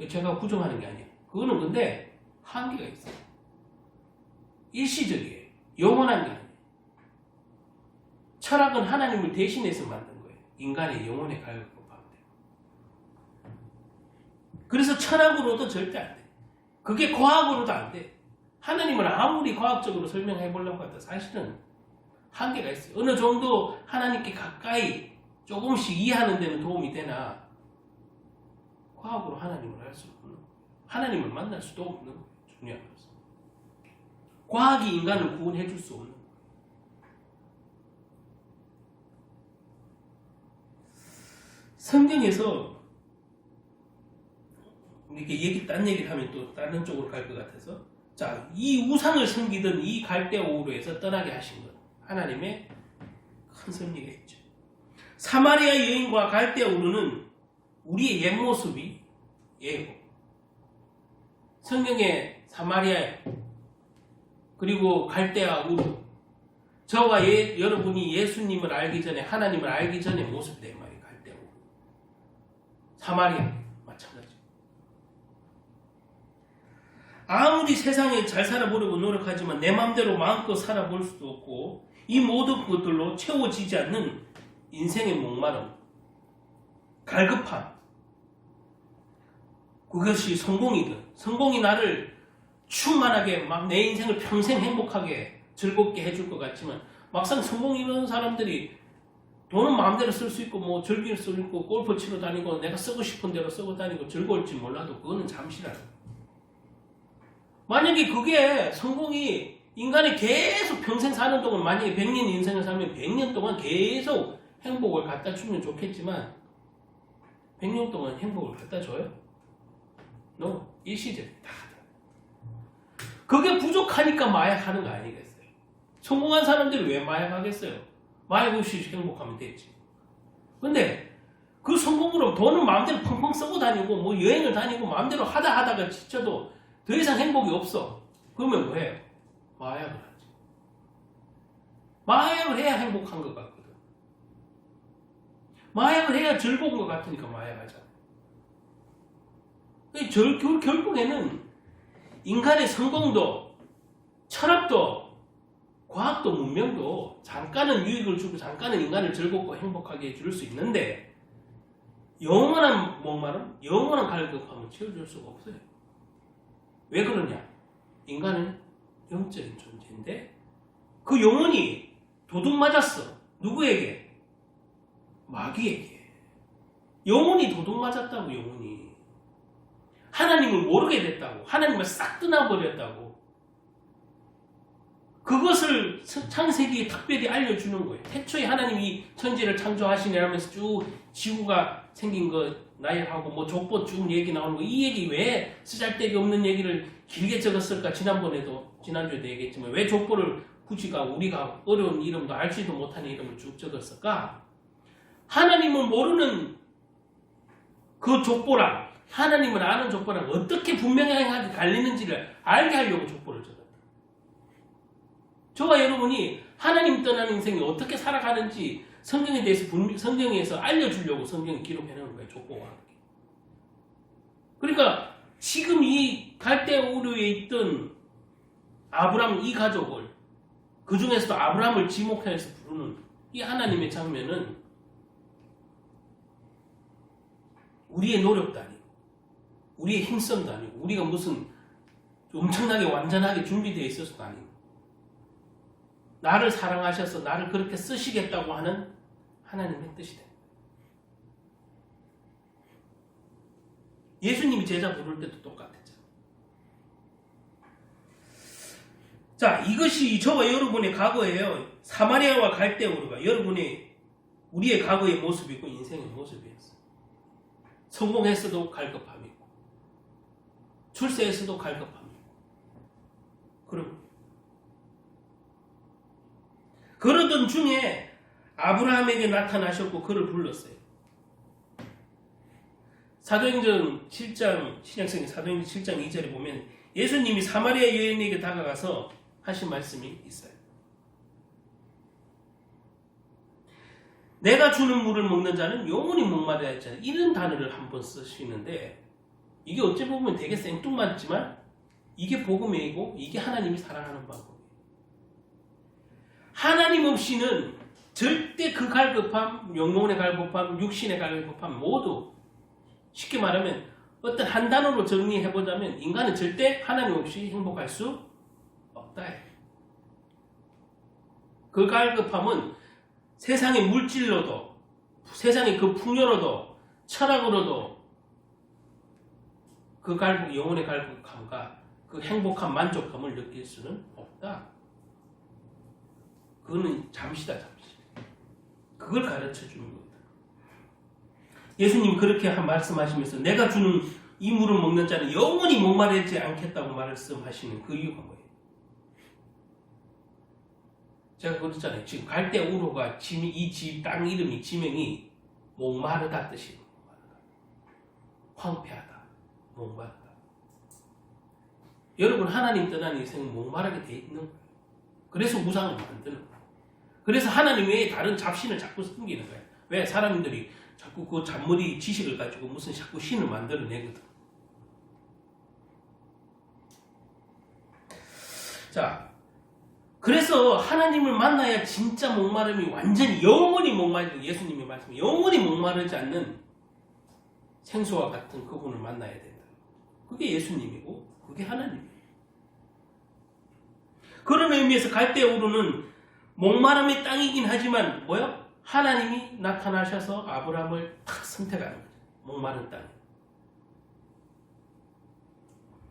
S1: 제가 부정하는 게 아니에요. 그거는 근데 한계가 있어요. 일시적이에요. 영원한 게 아니에요. 철학은 하나님을 대신해서 만든 거예요. 인간의 영혼의 갈급함 때문에. 그래서 철학으로도 절대 안 돼. 그게 과학으로도 안 돼. 하나님을 아무리 과학적으로 설명해 보려고 해도 사실은 한계가 있어요. 어느 정도 하나님께 가까이 조금씩 이해하는 데는 도움이 되나 과학으로 하나님을 알 수 없는 거예요. 하나님을 만날 수도 없는 거예요. 중요한 것은. 과학이 인간을 구원해 줄 수 없는 거예요. 성경에서 이렇게 딴 얘기를 하면 또 다른 쪽으로 갈 것 같아서 자, 이 우상을 섬기던 이 갈대아 우르에서 떠나게 하신 것 하나님의 큰 섭리가 있죠. 사마리아 여인과 갈대아 우르는 우리의 옛 모습이 예고 성경의 사마리아 그리고 갈대아 우르 저와 여러분이 예수님을 알기 전에 하나님을 알기 전에 모습이 된 말이에요. 갈대아 우르 사마리아 마찬가지. 아무리 세상에 잘 살아보려고 노력하지만 내 마음대로 마음껏 살아볼 수도 없고 이 모든 것들로 채워지지 않는 인생의 목마름, 갈급함 그것이 성공이 나를 충만하게 막 내 인생을 평생 행복하게 즐겁게 해줄 것 같지만 막상 성공 이루는 사람들이 돈은 마음대로 쓸 수 있고 뭐 즐길 수 있고 골프 치러 다니고 내가 쓰고 싶은 대로 쓰고 다니고 즐거울지 몰라도 그거는 잠시라는 거예요. 만약에 그게 성공이 인간이 계속 평생 사는 동안 만약에 100년 인생을 살면 100년 동안 계속 행복을 갖다 주면 좋겠지만 100년 동안 행복을 갖다 줘요? No. 일시적이다. 그게 부족하니까 마약하는 거 아니겠어요? 성공한 사람들이 왜 마약하겠어요? 마약 없이 행복하면 되지. 근데 그 성공으로 돈을 마음대로 펑펑 쓰고 다니고 뭐 여행을 다니고 마음대로 하다가 지쳐도 더 이상 행복이 없어. 그러면 뭐 해요? 마약을 하지. 마약을 해야 행복한 것 같거든. 마약을 해야 즐거운 것 같으니까 마약하잖아. 결국에는 인간의 성공도 철학도 과학도 문명도 잠깐은 유익을 주고 잠깐은 인간을 즐겁고 행복하게 해줄 수 있는데 영원한 목마름, 영원한 갈급함은 채워줄 수가 없어요. 왜 그러냐? 인간은 영적인 존재인데 그 영혼이 도둑 맞았어. 누구에게? 마귀에게. 영혼이 도둑 맞았다고. 영혼이 하나님을 모르게 됐다고. 하나님을 싹 떠나버렸다고. 그것을 창세기에 특별히 알려주는 거예요. 태초에 하나님이 천지를 창조하시냐면서 쭉 지구가 생긴 거 나열하고 뭐 족보 쭉 얘기 나오는 거 이 얘기 왜 쓰잘데기 없는 얘기를 길게 적었을까? 지난주에도 얘기했지만 왜 족보를 굳이가 우리가 어려운 이름도 알지도 못하는 이름을 쭉 적었을까? 하나님을 모르는 그 족보랑 하나님을 아는 족보랑 어떻게 분명하게 갈리는지를 알게 하려고 족보를 적었다. 저와 여러분이 하나님 떠나는 인생이 어떻게 살아가는지 성경에 대해서 성경에서 알려주려고 성경이 기록해 놓은 거예요. 족보와 함께. 그러니까 지금 이 갈대아 우르에 있던 아브라함 이 가족을, 그 중에서도 아브라함을 지목해서 부르는 이 하나님의 장면은 우리의 노력도 아니고 우리의 힘성도 아니고 우리가 무슨 엄청나게 완전하게 준비되어 있어서도 아니고 나를 사랑하셔서 나를 그렇게 쓰시겠다고 하는 하나님의 뜻이 됩니다. 예수님이 제자 부를 때도 똑같았잖아요. 자, 이것이 저와 여러분의 과거예요. 사마리아와 갈대우르가 여러분의 우리의 과거의 모습이고 인생의 모습이었어요. 성공했어도 갈급함이고 출세했어도 갈급함이고 그러던 중에 아브라함에게 나타나셨고 그를 불렀어요. 사도행전 7장, 신약성경 사도행전 7장 2절에 보면 예수님이 사마리아 여인에게 다가가서 하신 말씀이 있어요. 내가 주는 물을 먹는 자는 영원히 목마르다 했잖아요. 이런 단어를 한번 쓰시는데 이게 어찌 보면 되게 생뚱맞지만 이게 복음이고 이게 하나님이 사랑하는 방법이에요. 하나님 없이는 절대 그 갈급함, 영혼의 갈급함, 육신의 갈급함 모두 쉽게 말하면 어떤 한 단어로 정리해보자면 인간은 절대 하나님 없이 행복할 수 없다. 그 갈급함은 세상의 물질로도 세상의 그 풍요로도 철학으로도 그 영혼의 갈급함과 그 행복한 만족감을 느낄 수는 없다. 그거는 잠시다. 그걸 가르쳐 주는 겁니다. 예수님 그렇게 말씀하시면서 내가 주는 이 물을 먹는 자는 영원히 목마르지 않겠다고 말씀하시는 그 이유가 뭐예요? 제가 그랬잖아요. 지금 갈대우르가 이 집 땅 이름이 지명이 목마르다 뜻이에요. 황폐하다. 목마르다. 여러분 하나님 떠난 인생은 목마르게 돼 있는 거예요. 그래서 우상을 만드는 거예요. 그래서 하나님 외에 다른 잡신을 자꾸 섬기는 거예요. 왜? 사람들이 자꾸 그 잔머리 지식을 가지고 무슨 자꾸 신을 만들어내거든. 자, 그래서 하나님을 만나야 진짜 목마름이 완전히 영원히 목마르는 예수님의 말씀, 영원히 목마르지 않는 생수와 같은 그분을 만나야 된다. 그게 예수님이고 그게 하나님이에요. 그런 의미에서 갈대우르는 목마름의 땅이긴 하지만 뭐요? 하나님이 나타나셔서 아브라함을 탁 선택하는 거죠. 목마른 땅.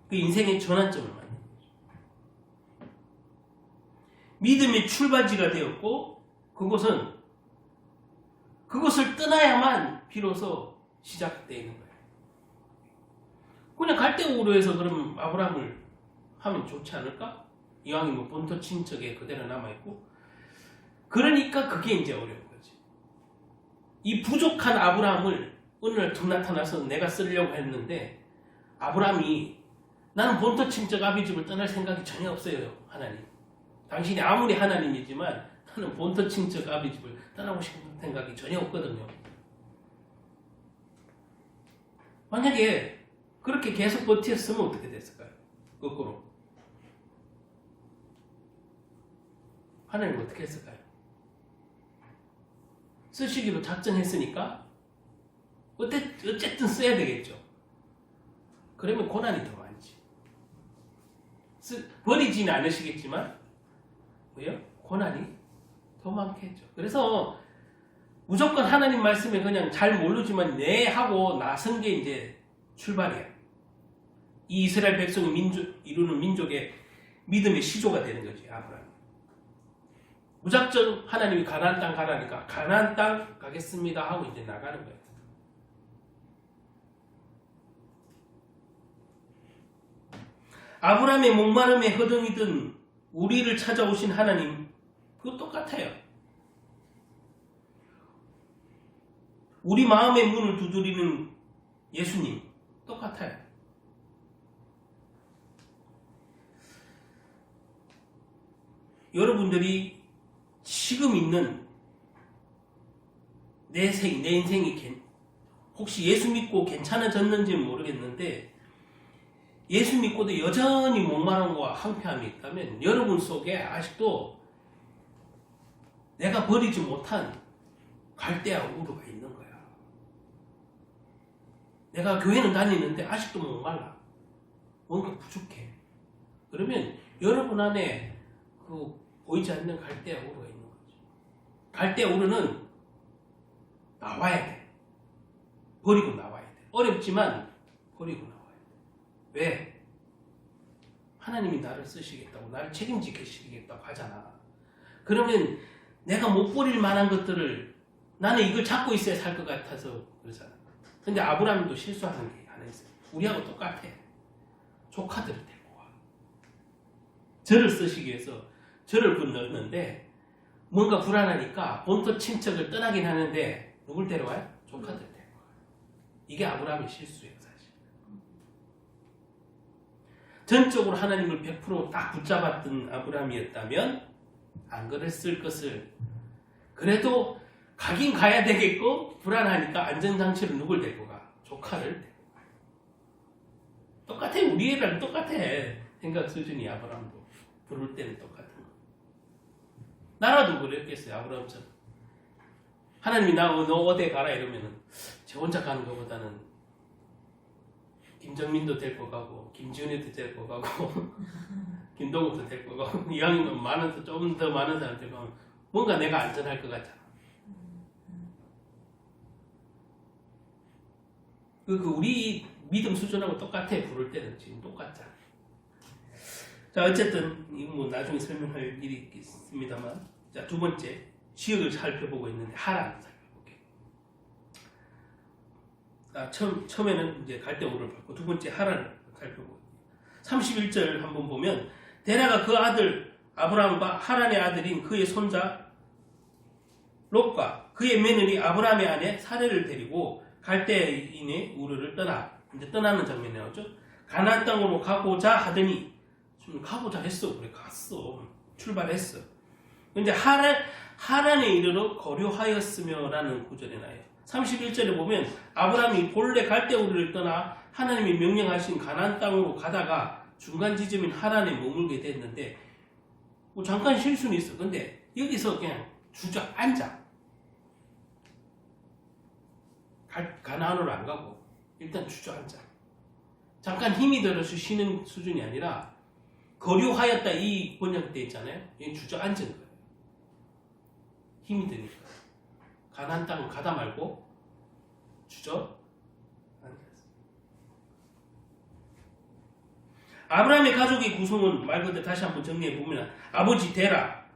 S1: 그 인생의 전환점을 만든 거죠. 믿음의 출발지가 되었고 그것을 떠나야만 비로소 시작되는 거예요. 그냥 갈대우르에서 그럼 아브라함을 하면 좋지 않을까? 이왕이 뭐 본토 친척에 그대로 남아있고 그러니까 그게 이제 어려운 거지. 이 부족한 아브라함을 어느 날 툭 나타나서 내가 쓰려고 했는데 아브라함이 나는 본토 친척 아비집을 떠날 생각이 전혀 없어요. 하나님. 당신이 아무리 하나님이지만 나는 본토 친척 아비집을 떠나고 싶은 생각이 전혀 없거든요. 만약에 그렇게 계속 버텼으면 어떻게 됐을까요? 거꾸로. 하나님 어떻게 했을까요? 쓰시기로 작정했으니까 어쨌든 써야 되겠죠. 그러면 고난이 더 많지. 버리지는 않으시겠지만 왜요? 고난이 더 많겠죠. 그래서 무조건 하나님 말씀에 그냥 잘 모르지만 네 하고 나선 게 이제 출발이야. 이 이스라엘 백성이 이루는 민족의 믿음의 시조가 되는 거지. 아브라함. 무작정 하나님이 가나안 땅 가라니까 가나안 땅 가겠습니다 하고 이제 나가는 거예요. 아브라함의 목마름에 허둥이던 우리를 찾아오신 하나님 그거 똑같아요. 우리 마음의 문을 두드리는 예수님 똑같아요. 여러분들이 지금 있는 내 인생이 혹시 예수 믿고 괜찮아졌는지는 모르겠는데 예수 믿고도 여전히 목마름과 황폐함이 있다면 여러분 속에 아직도 내가 버리지 못한 갈대와 우르가 있는 거야. 내가 교회는 다니는데 아직도 목말라. 뭔가 부족해. 그러면 여러분 안에 그 보이지 않는 갈대와 우르가 있는 거지. 갈대와 우르는 나와야 돼. 버리고 나와야 돼. 어렵지만 버리고 나와야 돼. 왜? 하나님이 나를 쓰시겠다고, 나를 책임지시겠다고 하잖아. 그러면 내가 못 버릴 만한 것들을 나는 이걸 잡고 있어야 살 것 같아서 그러잖아. 근데 아브라함도 실수하는 게 하나 있어요. 우리하고 똑같아. 조카들을 데리고 와. 저를 쓰시기 위해서 저를 건너는데 뭔가 불안하니까 본토 친척을 떠나긴 하는데 누굴 데려와요? 조카들 데려와. 이게 아브라함의 실수예요, 사실. 전적으로 하나님을 100% 붙잡았던 아브라함이었다면 안 그랬을 것을. 그래도 가긴 가야 되겠고 불안하니까 안전장치로 누굴 데리고 가? 조카를 데리고 가. 똑같아. 우리 애랑 똑같아. 생각 수준이 아브라함도 부를 때는 똑같은 거. 나라도 그랬겠어요. 아브라함처럼. 하나님이 너 어디 가라 이러면은 저 혼자 가는 것보다는 김정민도 데리고 가고 김지훈이도 데리고 가고 김동욱도 데리고 가고 이왕이면 많은 좀 더 많은 사람 데리고 가면 뭔가 내가 안전할 것 같잖아. 우리 믿음 수준하고 똑같아. 부를 때는 지금 똑같잖아. 자, 어쨌든 이거 뭐 나중에 설명할 일이 있습니다만, 자, 두 번째 지역을 살펴보고 있는데 하란 살펴볼게요. 자, 처음에는 이제 갈대오를 봤고 두 번째 하란을 살펴보고 31절 한번 보면 데라가 그 아들 아브라함과 하란의 아들인 그의 손자 롯과 그의 며느리 아브라함의 아내 사레를 데리고 갈대인의 우르를 이제 떠나는 장면이 나오죠. 가나안 땅으로 가고자 하더니 가보자 했어. 그래 갔어. 출발했어. 근데 하란에 이르러 거류하였으며라는 구절에 나와요. 31절에 보면 아브라함이 본래 갈대우르를 떠나 하나님이 명령하신 가나안 땅으로 가다가 중간 지점인 하란에 머물게 됐는데 뭐 잠깐 실수는 있어. 근데 여기서 그냥 주저앉아. 가나안으로 안 가고 일단 주저앉아. 잠깐 힘이 들어서 쉬는 수준이 아니라 거류하였다 이 번역돼 있잖아요. 얘는 주저앉은 거예요. 힘이 드니까. 가나안 땅은 가다 말고 주저앉았어요. 아브라함의 가족의 구성은 말 그대로 다시 한번 정리해 보면 아버지 데라,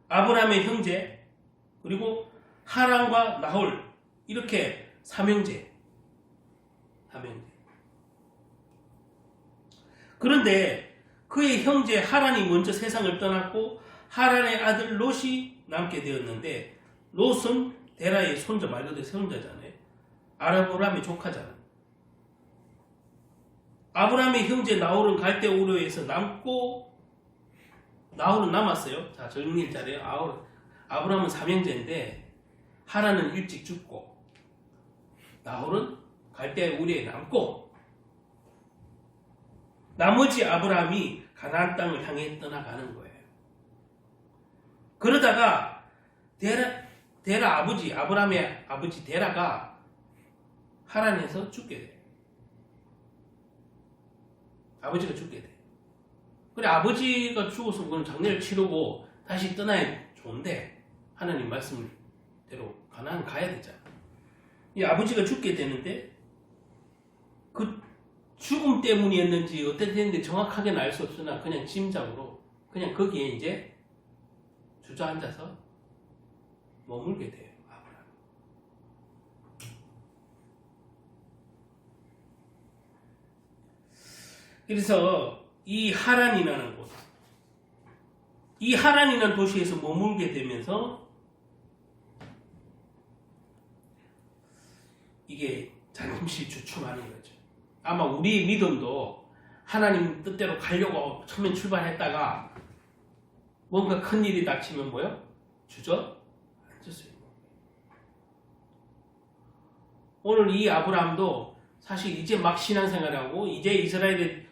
S1: 아브라함의 형제, 그리고 하란과 나홀 이렇게 삼형제. 그런데 그의 형제 하란이 먼저 세상을 떠났고 하란의 아들 롯이 남게 되었는데 롯은 데라의 손자, 말 그대로 손자잖아요. 아브라함의 조카잖아요. 아브라함의 형제 나홀은 갈대우르에서 남고 나홀은 남았어요. 자, 정리를 잘해요. 아브라함은 삼형제인데 하란은 일찍 죽고 나홀은 갈대우르에 남고 나머지 아브라함이 가나안 땅을 향해 떠나가는 거예요. 그러다가 데라 아버지, 아브라함의 아버지 데라가 하란에서 죽게 돼요. 아버지가 죽게 돼. 그래, 아버지가 죽어서 그건 장례를 치르고 다시 떠나야 좋은데 하나님 말씀대로 가나안 가야 되잖아. 이 아버지가 죽게 되는데 그 죽음 때문이었는지 어떻게 됐는지 정확하게는 알 수 없으나 그냥 짐작으로 그냥 거기에 이제 주저앉아서 머물게 돼요. 아브라함. 그래서 이 하란이라는 곳, 이 하란이라는 도시에서 머물게 되면서 이게 잠시 주춤하는 거죠. 아마 우리 믿음도 하나님 뜻대로 가려고 처음엔 출발했다가 뭔가 큰 일이 닥치면 뭐요? 주저앉을 수 있는 거예요. 오늘 이 아브라함도 사실 이제 막 신앙생활하고 이제 이스라엘에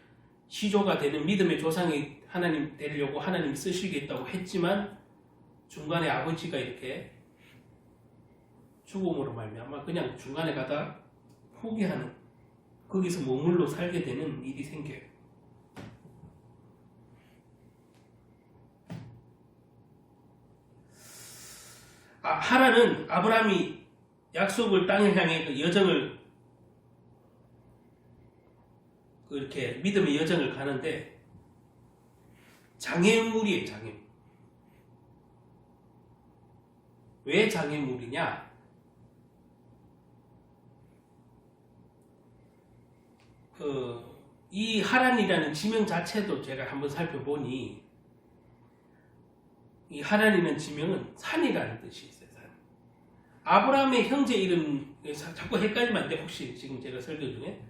S1: 시조가 되는 믿음의 조상이 하나님 되려고 하나님 쓰시겠다고 했지만 중간에 아버지가 이렇게 죽음으로 말미암아 그냥 중간에 가다 포기하는, 거기서 머물러 살게 되는 일이 생겨요. 하나는 아브라함이 약속을 땅을 향해 그 여정을 이렇게 믿음의 여정을 가는데 장애물이에요. 장애물. 왜 장애물이냐? 이 하란이라는 지명 자체도 제가 한번 살펴보니 이 하란이라는 지명은 산이라는 뜻이 있어요. 산. 아브라함의 형제 이름 자꾸 헷갈리면 안 돼. 혹시 지금 제가 설교 중에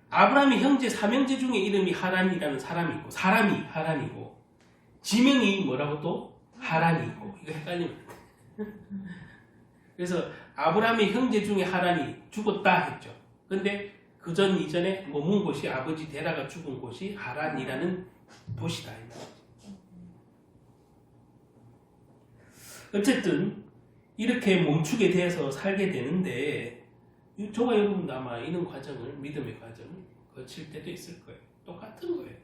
S1: 아브라함의 형제 삼형제 중에 이름이 하란이라는 사람이 있고 사람이 하란이고 지명이 뭐라고 또 하란이고 이거 헷갈리면 안 돼. 그래서 아브라함의 형제 중에 하란이 죽었다 했죠. 근데 그 전 이전에 머문 곳이 아버지 데라가 죽은 곳이 하란이라는 도시다. 어쨌든 이렇게 멈추게 돼서 살게 되는데 저와 여러분도 아마 이런 과정을, 믿음의 과정을 거칠 때도 있을 거예요. 똑같은 거예요.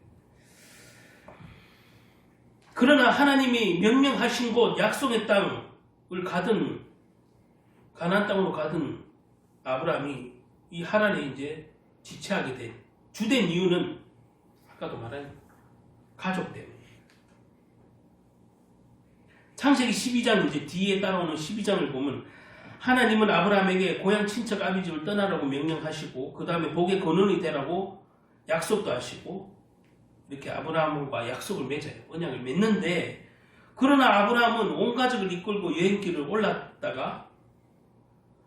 S1: 그러나 하나님이 명령하신 곳 약속의 땅을 가든 가나안 땅으로 가든 아브라함이 이 하란에 이제 지체하게 된 주된 이유는 아까도 말한 가족 때문에. 창세기 12장 이제 뒤에 따라오는 12장을 보면 하나님은 아브라함에게 고향 친척 아비집을 떠나라고 명령하시고 그 다음에 복의 근원이 되라고 약속도 하시고 이렇게 아브라함과 약속을 맺어요. 언약을 맺는데 그러나 아브라함은 온 가족을 이끌고 여행길을 올랐다가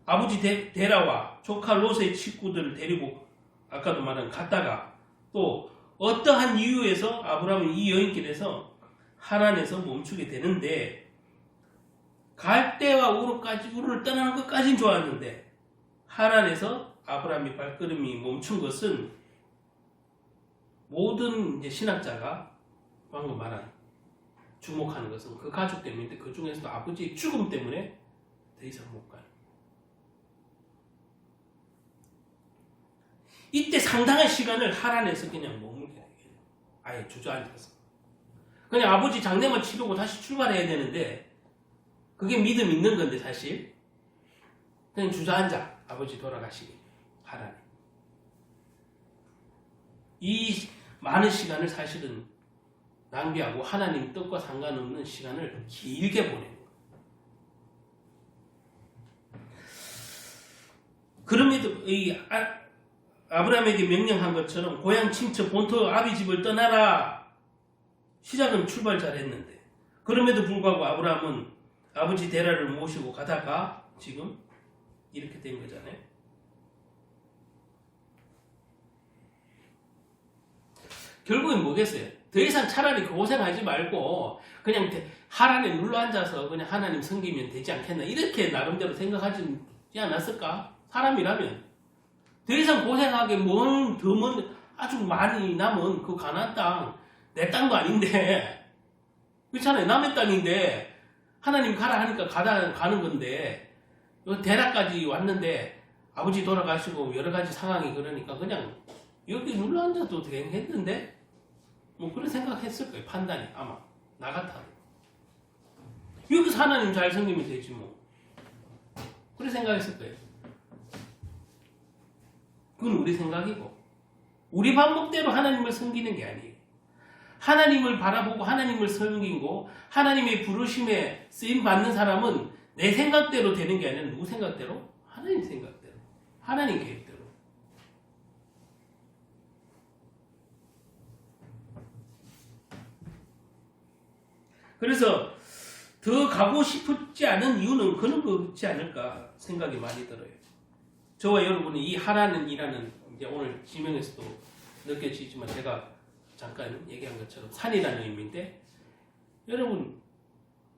S1: 아버지 데라와 조카 롯의 식구들을 데리고 아까도 말한 갔다가 또 어떠한 이유에서 아브라함은 이 여행길에서 하란에서 멈추게 되는데 갈대와 우르를 떠나는 것까지는 좋았는데 하란에서 아브라함의 발걸음이 멈춘 것은 모든 이제 신학자가 방금 말한 주목하는 것은 그 가족 때문인데 그 중에서도 아버지의 죽음 때문에 더 이상 못 가요. 이때 상당한 시간을 하란에서 그냥 머물게 돼요. 아예 주저앉아서. 그냥 아버지 장례만 치르고 다시 출발해야 되는데 그게 믿음 있는 건데 사실 그냥 주저앉아. 아버지 돌아가시기 하란에. 이 많은 시간을 사실은 낭비하고 하나님 뜻과 상관없는 시간을 길게 보내는 거예요. 그럼에도 이 아브라함에게 명령한 것처럼 고향 친척 본토 아비 집을 떠나라. 시작은 출발 잘했는데 그럼에도 불구하고 아브라함은 아버지 데라를 모시고 가다가 지금 이렇게 된 거잖아요. 결국엔 뭐겠어요? 더 이상 차라리 고생하지 말고 그냥 하란에 눌러앉아서 그냥 하나님 섬기면 되지 않겠나 이렇게 나름대로 생각하지 않았을까? 사람이라면 더 이상 고생하게 먼 아주 많이 남은 그 가나안 땅, 내 땅도 아닌데 그렇잖아요. 남의 땅인데 하나님 가라 하니까 가는 건데 데라까지 왔는데 아버지 돌아가시고 여러 가지 상황이 그러니까 그냥 여기 눌러앉아도 되겠는데 뭐 그런 생각했을 거예요. 판단이 아마 나 같아. 여기서 하나님 잘 섬기면 되지 뭐. 그런 생각했을 거예요. 그건 우리 생각이고 우리 방법대로 하나님을 섬기는 게 아니에요. 하나님을 바라보고 하나님을 섬기고 하나님의 부르심에 쓰임 받는 사람은 내 생각대로 되는 게 아니라 누구 생각대로? 하나님 생각대로. 하나님 계획대로. 그래서 더 가고 싶지 않은 이유는 그런 거지 않을까 생각이 많이 들어요. 저와 여러분이 이 하란이라는 이제 오늘 지명에서도 느껴지지만 제가 잠깐 얘기한 것처럼 산이라는 의미인데 여러분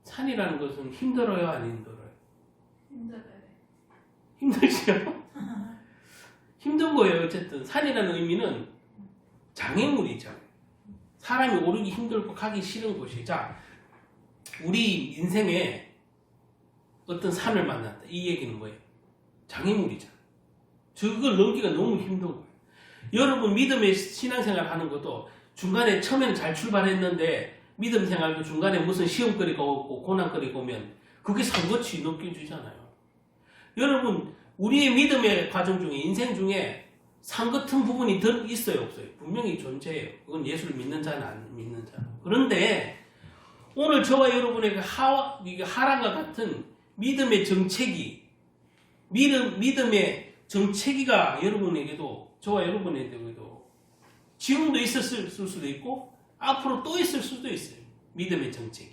S1: 산이라는 것은 힘들어요? 안 힘들어요?
S2: 힘들어요.
S1: 힘들지요? 힘든 거예요. 어쨌든 산이라는 의미는 장애물이잖아요. 사람이 오르기 힘들고 가기 싫은 곳이. 자, 우리 인생에 어떤 산을 만났다. 이 얘기는 뭐예요? 장애물이잖아. 저걸 넘기가 너무 힘든 거예요. 여러분 믿음의 신앙생활 하는 것도 중간에 처음에는 잘 출발했는데 믿음 생활도 중간에 무슨 시험거리가 오고 고난거리가 오면 그게 산것이 느껴지잖아요. 여러분 우리의 믿음의 과정 중에 인생 중에 산 같은 부분이 더 있어요 없어요? 분명히 존재해요. 그건 예수를 믿는 자는 안 믿는 자. 그런데 오늘 저와 여러분에게 하란과 같은 믿음의 정체기 믿음의 정체기가 여러분에게도 저와 여러분에게도 지금도 있었을 수도 있고 앞으로 또 있을 수도 있어요. 믿음의 정체기.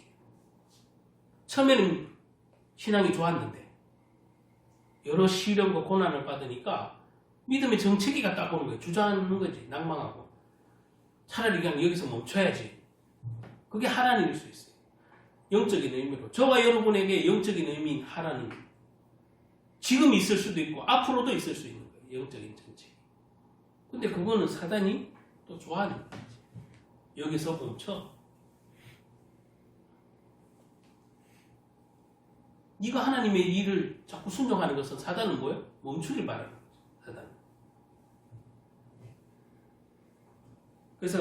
S1: 처음에는 신앙이 좋았는데 여러 시련과 고난을 받으니까 믿음의 정체기가 딱 오는 거예요. 주저하는 거지. 낭망하고. 차라리 그냥 여기서 멈춰야지. 그게 하나님일 수 있어요. 영적인 의미로. 저와 여러분에게 영적인 의미인 하나님. 지금 있을 수도 있고 앞으로도 있을 수 있는 거예요. 영적인 정체기. 근데 그거는 사단이 또 좋아하는 거지. 여기서 멈춰. 네가 하나님의 일을 자꾸 순종하는 것은 사단은 뭐예요? 멈추길 바라는 거죠. 사단은. 그래서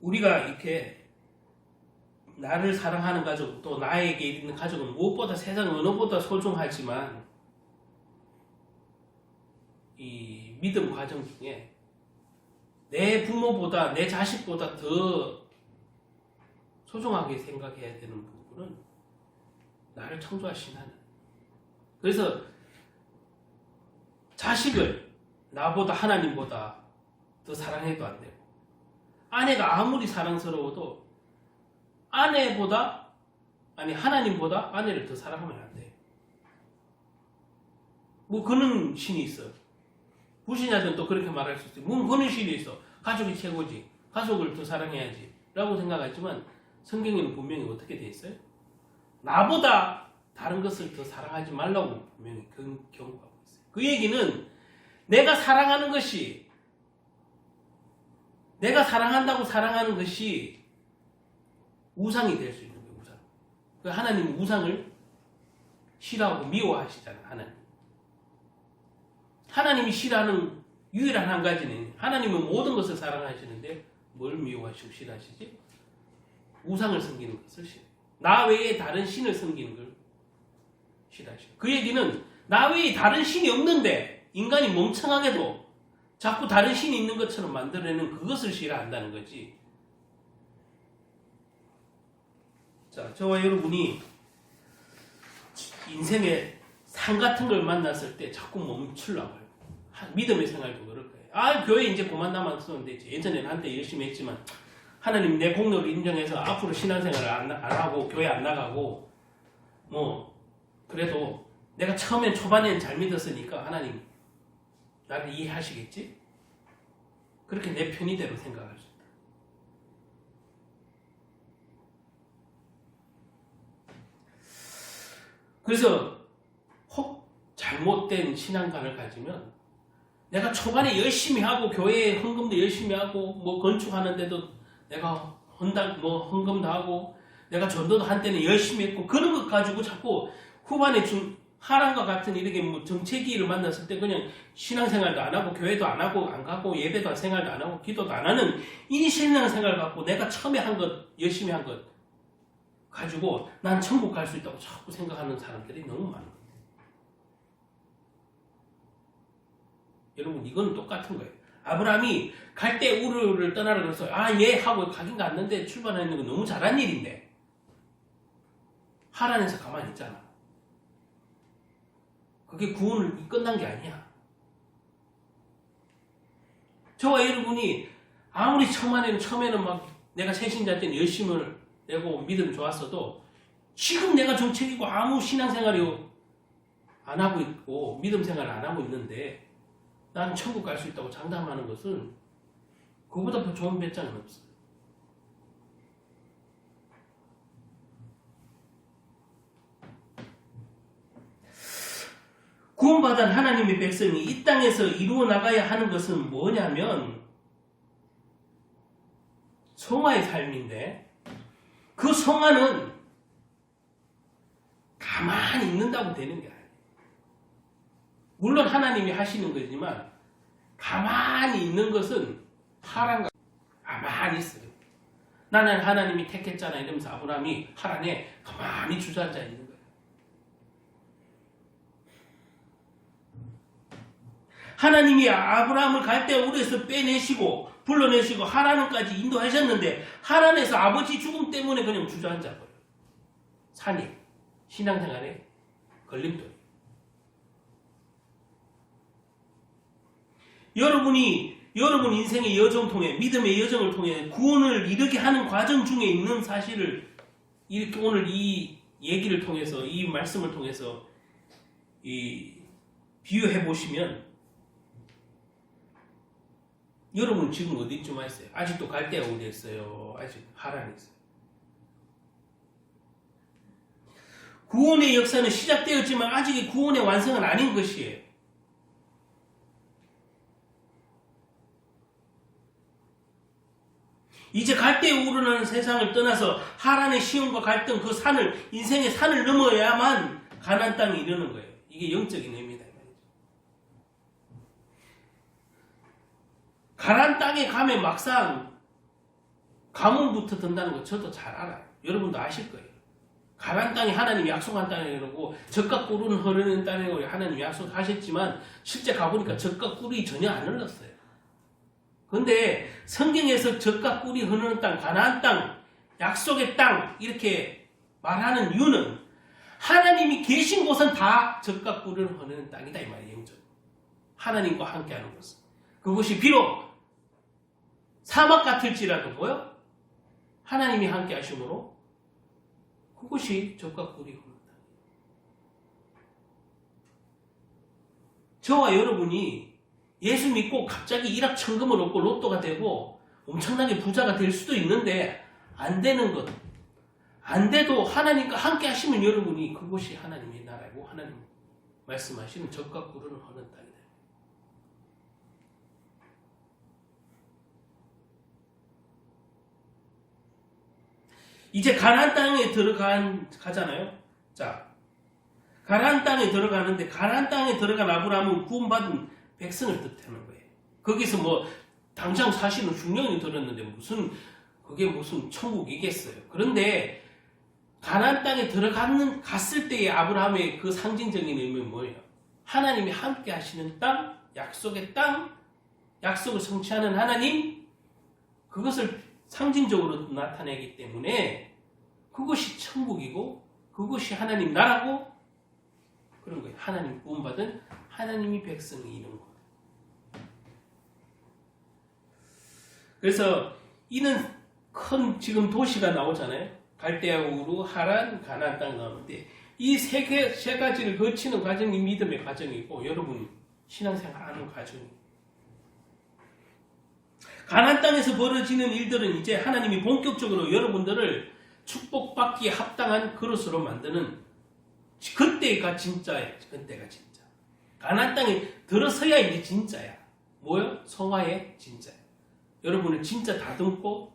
S1: 우리가 이렇게 나를 사랑하는 가족 또 나에게 있는 가족은 무엇보다 세상 어느보다 소중하지만 이 믿음 과정 중에 내 부모보다 내 자식보다 더 소중하게 생각해야 되는 부분은 나를 창조하신 하나님. 그래서 자식을 나보다 하나님보다 더 사랑해도 안 되고 아내가 아무리 사랑스러워도 하나님보다 아내를 더 사랑하면 안 돼요. 뭐 그런 신이 있어요. 불신자들은 또 그렇게 말할 수 있어요. 뭐 그런 신이 있어. 가족이 최고지. 가족을 더 사랑해야지. 라고 생각하지만 성경에는 분명히 어떻게 돼 있어요? 나보다 다른 것을 더 사랑하지 말라고 분명히 경고하고 있어요. 그 얘기는 내가 사랑하는 것이 내가 사랑한다고 사랑하는 것이 우상이 될 수 있는 거예요. 우상. 그 하나님은 우상을 싫어하고 미워하시잖아요. 하나님이 싫어하는 유일한 한 가지는 하나님은 모든 것을 사랑하시는데 뭘 미워하시고 싫어하시지? 우상을 섬기는 것을 싫어해요. 나 외에 다른 신을 섬기는 걸 싫어하시고. 그 얘기는 나 외에 다른 신이 없는데 인간이 멍청하게도 자꾸 다른 신이 있는 것처럼 만들어내는 그것을 싫어한다는 거지. 자, 저와 여러분이 인생에 산 같은 걸 만났을 때 자꾸 멈추려고 해요. 믿음의 생활도 그럴 거예요. 아, 교회 이제 그만 남았으면 되지. 예전에는 한때 열심히 했지만 하나님 내 공로를 인정해서 앞으로 신앙생활을 안 하고 교회 안 나가고 뭐 그래도 내가 처음엔 초반에는 잘 믿었으니까 하나님 나를 이해하시겠지? 그렇게 내 편의대로 생각할 수 있다. 그래서 혹 잘못된 신앙관을 가지면 내가 초반에 열심히 하고 교회에 헌금도 열심히 하고 뭐 건축하는데도 내가 헌금도 하고 내가 전도도 한때는 열심히 했고 그런 것 가지고 자꾸 후반에 하란과 같은 이렇게 뭐 정체기를 만났을 때 그냥 신앙생활도 안 하고 교회도 안 하고 안 가고 예배도 생활도 안 하고 기도도 안 하는 이 신앙생활 갖고 내가 처음에 한 것 열심히 한 것 가지고 난 천국 갈 수 있다고 자꾸 생각하는 사람들이 너무 많은 거예요. 여러분 이건 똑같은 거예요. 아브라함이 갈 때 우르를 떠나라 그래서 예 하고 가긴 갔는데 출발하는 건 너무 잘한 일인데 하란에서 가만히 있잖아. 그게 구원이 끝난 게 아니야. 저와 여러분이 아무리 처음에는 막 내가 새신자 때는 열심을 내고 믿음 좋았어도 지금 내가 정책이고 아무 신앙생활이 안 하고 있고 믿음 생활을 안 하고 있는데 난 천국 갈 수 있다고 장담하는 것은 그보다 더 좋은 배짱은 없어요. 구원받은 하나님의 백성이 이 땅에서 이루어 나가야 하는 것은 뭐냐면 성화의 삶인데, 그 성화는 가만히 있는다고 되는 게 아니에요. 물론 하나님이 하시는 거지만 가만히 있는 것은 하란과 가만히 있어요. 나는 하나님이 택했잖아 이러면서 아브라함이 하란에 가만히 주저앉아 있는 거예요. 하나님이 아브라함을 갈대아 우르에서 빼내시고 불러내시고 하란까지 인도하셨는데 하란에서 아버지 죽음 때문에 그냥 주저앉아 버려요. 산이 신앙생활에 걸림돌. 여러분 인생의 여정 통해, 믿음의 여정을 통해 구원을 이르게 하는 과정 중에 있는 사실을 이렇게 오늘 이 얘기를 통해서, 이 말씀을 통해서 비유해 보시면, 여러분 지금 어디쯤 있어요? 아직도 갈대아 우르에 있어요? 아직 하란에 있어요? 구원의 역사는 시작되었지만 아직 구원의 완성은 아닌 것이에요. 이제 갈대아 우르라는 세상을 떠나서 하란의 시험과 갈등, 그 산을, 인생의 산을 넘어야만 가나안 땅에 이르는 거예요. 이게 영적인 의미다. 가나안 땅에 가면 막상 가뭄부터 든다는 거 저도 잘 알아요. 여러분도 아실 거예요. 가나안 땅이 하나님이 약속한 땅이라고, 젖과 꿀은 흐르는 땅이라고 하나님이 약속하셨지만 실제 가보니까 젖과 꿀이 전혀 안 흘렀어요. 그런데 성경에서 젖과 꿀이 흐르는 땅, 가나안 땅, 약속의 땅 이렇게 말하는 이유는 하나님이 계신 곳은 다 젖과 꿀을 흐르는 땅이다 이 말이에요. 영적. 하나님과 함께하는 곳은. 그것이 비록 사막 같을지라도 뭐요? 하나님이 함께 하심으로 그것이 젖과 꿀이 흐르는 땅이에요. 저와 여러분이 예수 믿고 갑자기 일확천금을 얻고 로또가 되고 엄청나게 부자가 될 수도 있는데 안 되는 것, 안 돼도 하나님과 함께 하시면 여러분이 그것이 하나님의 나라고 하나님 말씀하시는 젖과 꿀을 흐르는 땅이다. 이제 가나안 땅에 가잖아요. 자, 가나안 땅에 들어가는데 가나안 땅에 들어간 아브라함은 구원받은 백성을 뜻하는 거예요. 거기서 뭐 당장 사실은 중령이 들었는데 그게 무슨 천국이겠어요. 그런데 가나안 땅에 갔을 때의 아브라함의 그 상징적인 의미는 뭐예요? 하나님이 함께 하시는 땅, 약속의 땅, 약속을 성취하는 하나님, 그것을 상징적으로 나타내기 때문에 그것이 천국이고 그것이 하나님 나라고 그런 거예요. 하나님 구원받은 하나님이 백성이 이런 거예요. 그래서 이는 큰 지금 도시가 나오잖아요. 갈대아 우르, 하란, 가나안 땅 나오는데 이 세 가지를 거치는 과정이 믿음의 과정이고 여러분 신앙생활하는 과정이에요. 가나안 땅에서 벌어지는 일들은 이제 하나님이 본격적으로 여러분들을 축복받기에 합당한 그릇으로 만드는 그때가 진짜예요. 그때가 진짜. 가나안 땅에 들어서야 이제 진짜야. 뭐요? 성화의 진짜야. 여러분을 진짜 다듬고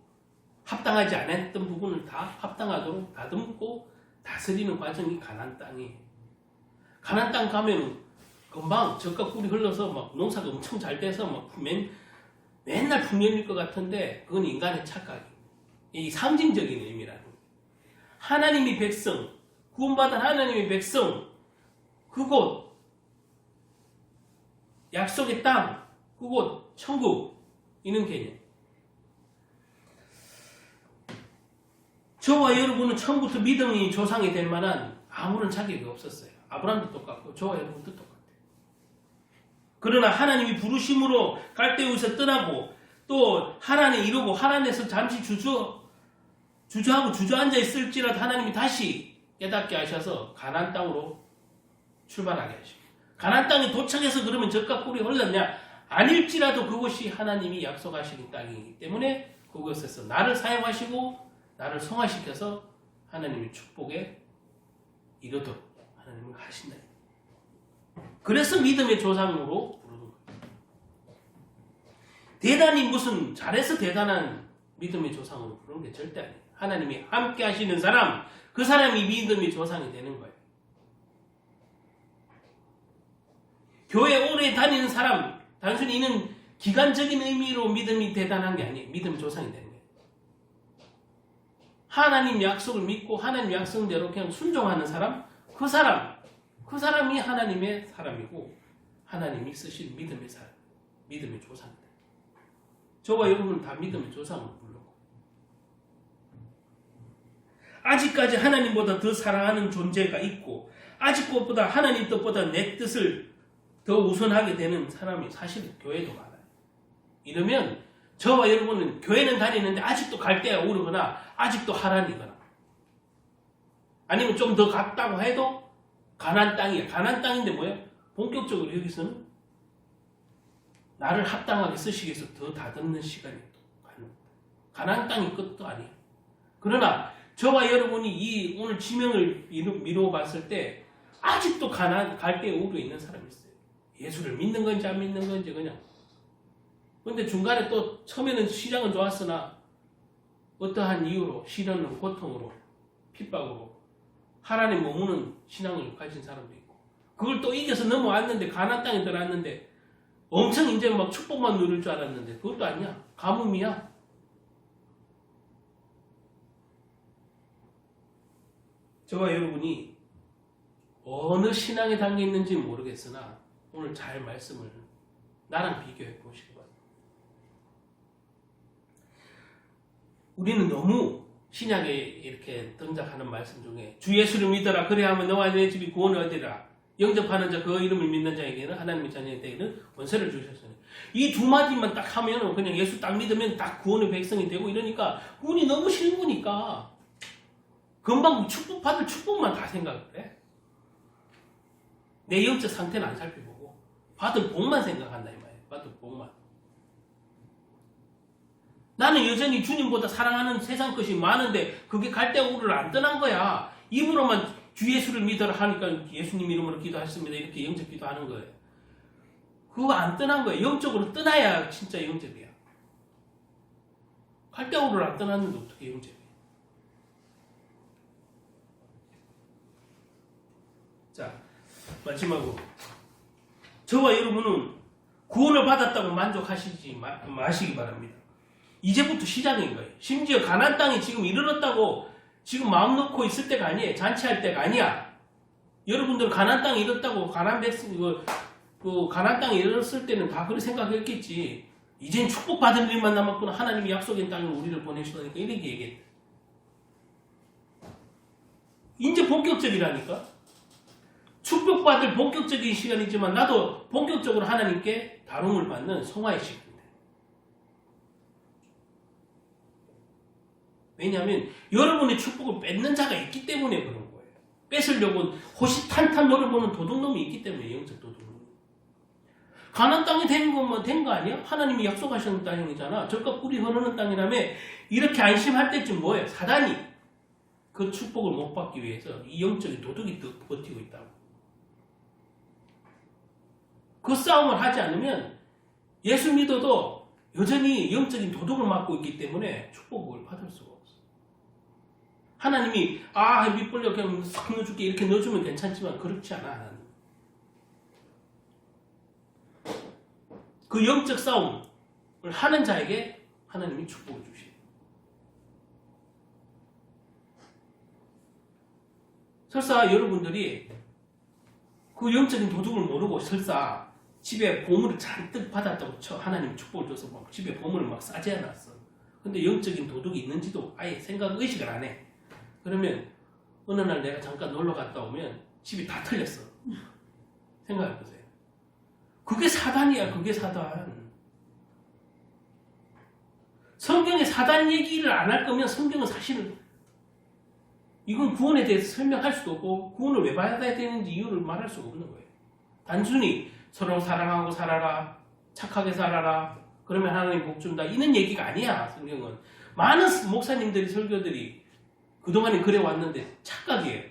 S1: 합당하지 않았던 부분을 다 합당하도록 다듬고 다스리는 과정이 가나안 땅이에요. 가나안 땅 가면 금방 젖과 꿀이 흘러서 막 농사가 엄청 잘 돼서 막 맨날 풍년일 것 같은데 그건 인간의 착각이에요. 이 상징적인 의미라는 거예요. 하나님이 백성, 구원받은 하나님의 백성, 그곳 약속의 땅, 그곳 천국, 이런 개념. 저와 여러분은 처음부터 믿음이 조상이 될 만한 아무런 자격이 없었어요. 아브라함도 똑같고 저와 여러분도 똑같아요. 그러나 하나님이 부르심으로 갈대우에서 떠나고 또 하란에 이르고 하란에서 잠시 주저하고 주저앉아 있을지라도 하나님이 다시 깨닫게 하셔서 가나안 땅으로 출발하게 하시고 가나안 땅에 도착해서 그러면 젖과 꿀이 흘렀냐? 아닐지라도 그것이 하나님이 약속하시는 땅이기 때문에 그곳에서 나를 사용하시고 나를 성화시켜서 하나님의 축복에 이르도록 하나님을 하신다. 그래서 믿음의 조상으로 부르는 거예요. 대단히 무슨 잘해서 대단한 믿음의 조상으로 부르는 게 절대 아니에요. 하나님이 함께 하시는 사람, 그 사람이 믿음의 조상이 되는 거예요. 교회 오래 다니는 사람, 단순히 이는 기간적인 의미로 믿음이 대단한 게 아니에요. 믿음 조상이 되는 거예요. 하나님 약속을 믿고 하나님 약속대로 그냥 순종하는 사람, 그 사람이 하나님의 사람이고 하나님이 쓰신 믿음의 사람, 믿음의 조상입니다. 저와 여러분은 다 믿음의 조상으로 부르고, 아직까지 하나님보다 더 사랑하는 존재가 있고 아직 것보다 하나님 뜻보다 내 뜻을 더 우선하게 되는 사람이 사실 교회도 많아요. 이러면 저와 여러분은 교회는 다니는데 아직도 갈대가 오르거나 아직도 하란이거나, 아니면 좀 더 갔다고 해도 가나안 땅이야. 가나안 땅인데 뭐야? 본격적으로 여기서는 나를 합당하게 쓰시기 위해서 더 다듬는 시간이 또 가는 거야. 가나안 땅이 끝도 아니야. 그러나 저와 여러분이 이 오늘 지명을 미루어 봤을 때 아직도 가나안 갈대에 오르고 있는 사람이 있어요. 예수를 믿는 건지 안 믿는 건지 그냥. 근데 중간에 또 처음에는 시장은 좋았으나 어떠한 이유로, 시련으로, 고통으로, 핍박으로 하나님 머무는 신앙을 가진 사람도 있고, 그걸 또 이겨서 넘어왔는데 가나안 땅에 들어왔는데 엄청 이제 막 축복만 누릴 줄 알았는데 그것도 아니야. 가뭄이야. 저와 여러분이 어느 신앙에 담겨 있는지 모르겠으나 오늘 잘 말씀을 나랑 비교해 보시기 바랍니다. 우리는 너무 신약에 이렇게 등장하는 말씀 중에 주 예수를 믿어라 그래야 하면 너와 내 집이 구원을 얻으리라, 영접하는 자 그 이름을 믿는 자에게는 하나님의 자녀에게는 권세를 주셨으니, 이 두 마디만 딱 하면 그냥 예수 딱 믿으면 딱 구원의 백성이 되고 이러니까 구원이 너무 쉬운 거니까 금방 축복받을 축복만 다 생각을 해. 내 영적 상태는 안 살펴보고 받을 복만 생각한다 이 말이에요. 받을 복만. 나는 여전히 주님보다 사랑하는 세상 것이 많은데 그게 갈대우를 안 떠난 거야. 입으로만 주 예수를 믿어라 하니까 예수님 이름으로 기도했습니다 이렇게 영적 기도하는 거예요. 그거 안 떠난 거예요. 영적으로 떠나야 진짜 영적이야. 갈대우를 안 떠났는데 어떻게 영적이야. 자, 마지막으로 저와 여러분은 구원을 받았다고 만족하시지 마시기 바랍니다. 이제부터 시작인 거예요. 심지어 가나안 땅에 지금 이르렀다고 지금 마음 놓고 있을 때가 아니에요. 잔치할 때가 아니야. 여러분들 가나안 땅에 이르렀다고 가나안 땅에 이르렀을 때는 다 그렇게 생각했겠지. 이젠 축복받은 일만 남았구나. 하나님이 약속의 땅으로 우리를 보내시다니까 이렇게 얘기했대. 이제 본격적이라니까. 축복받을 본격적인 시간이지만 나도 본격적으로 하나님께 다rum을 받는 성화의 시간입니다. 왜냐하면 여러분의 축복을 뺏는 자가 있기 때문에 그런 거예요. 뺏으려고 호시탄탄 노려보는 도둑놈이 있기 때문에, 영적 도둑놈이. 가나안 땅이 된 거 아니야? 하나님이 약속하시는 땅이잖아. 젖과 꿀이 흐르는 땅이라며. 이렇게 안심할 때쯤 뭐예요? 사단이 그 축복을 못 받기 위해서 이 영적인 도둑이 버티고 있다고. 그 싸움을 하지 않으면 예수 믿어도 여전히 영적인 도둑을 맞고 있기 때문에 축복을 받을 수가 없어. 하나님이 밑벌려 그냥 싹 넣어줄게 이렇게 넣어주면 괜찮지만 그렇지 않아. 하나님. 그 영적 싸움을 하는 자에게 하나님이 축복을 주시고, 설사 여러분들이 그 영적인 도둑을 모르고 설사 집에 보물을 잔뜩 받았다고 쳐. 하나님 축복을 줘서 막 집에 보물을 막 싸지 않았어. 근데 영적인 도둑이 있는지도 아예 의식을 안 해. 그러면 어느 날 내가 잠깐 놀러 갔다 오면 집이 다 털렸어. 생각해보세요. 그게 사단이야. 그게 사단. 성경에 사단 얘기를 안 할 거면 성경은 사실은 이건 구원에 대해서 설명할 수도 없고 구원을 왜 받아야 되는지 이유를 말할 수가 없는 거예요. 단순히 서로 사랑하고 살아라, 착하게 살아라, 그러면 하나님 복 준다 이런 얘기가 아니야. 성경은 많은 목사님들이 설교들이 그동안에 그래 왔는데 착각이에요.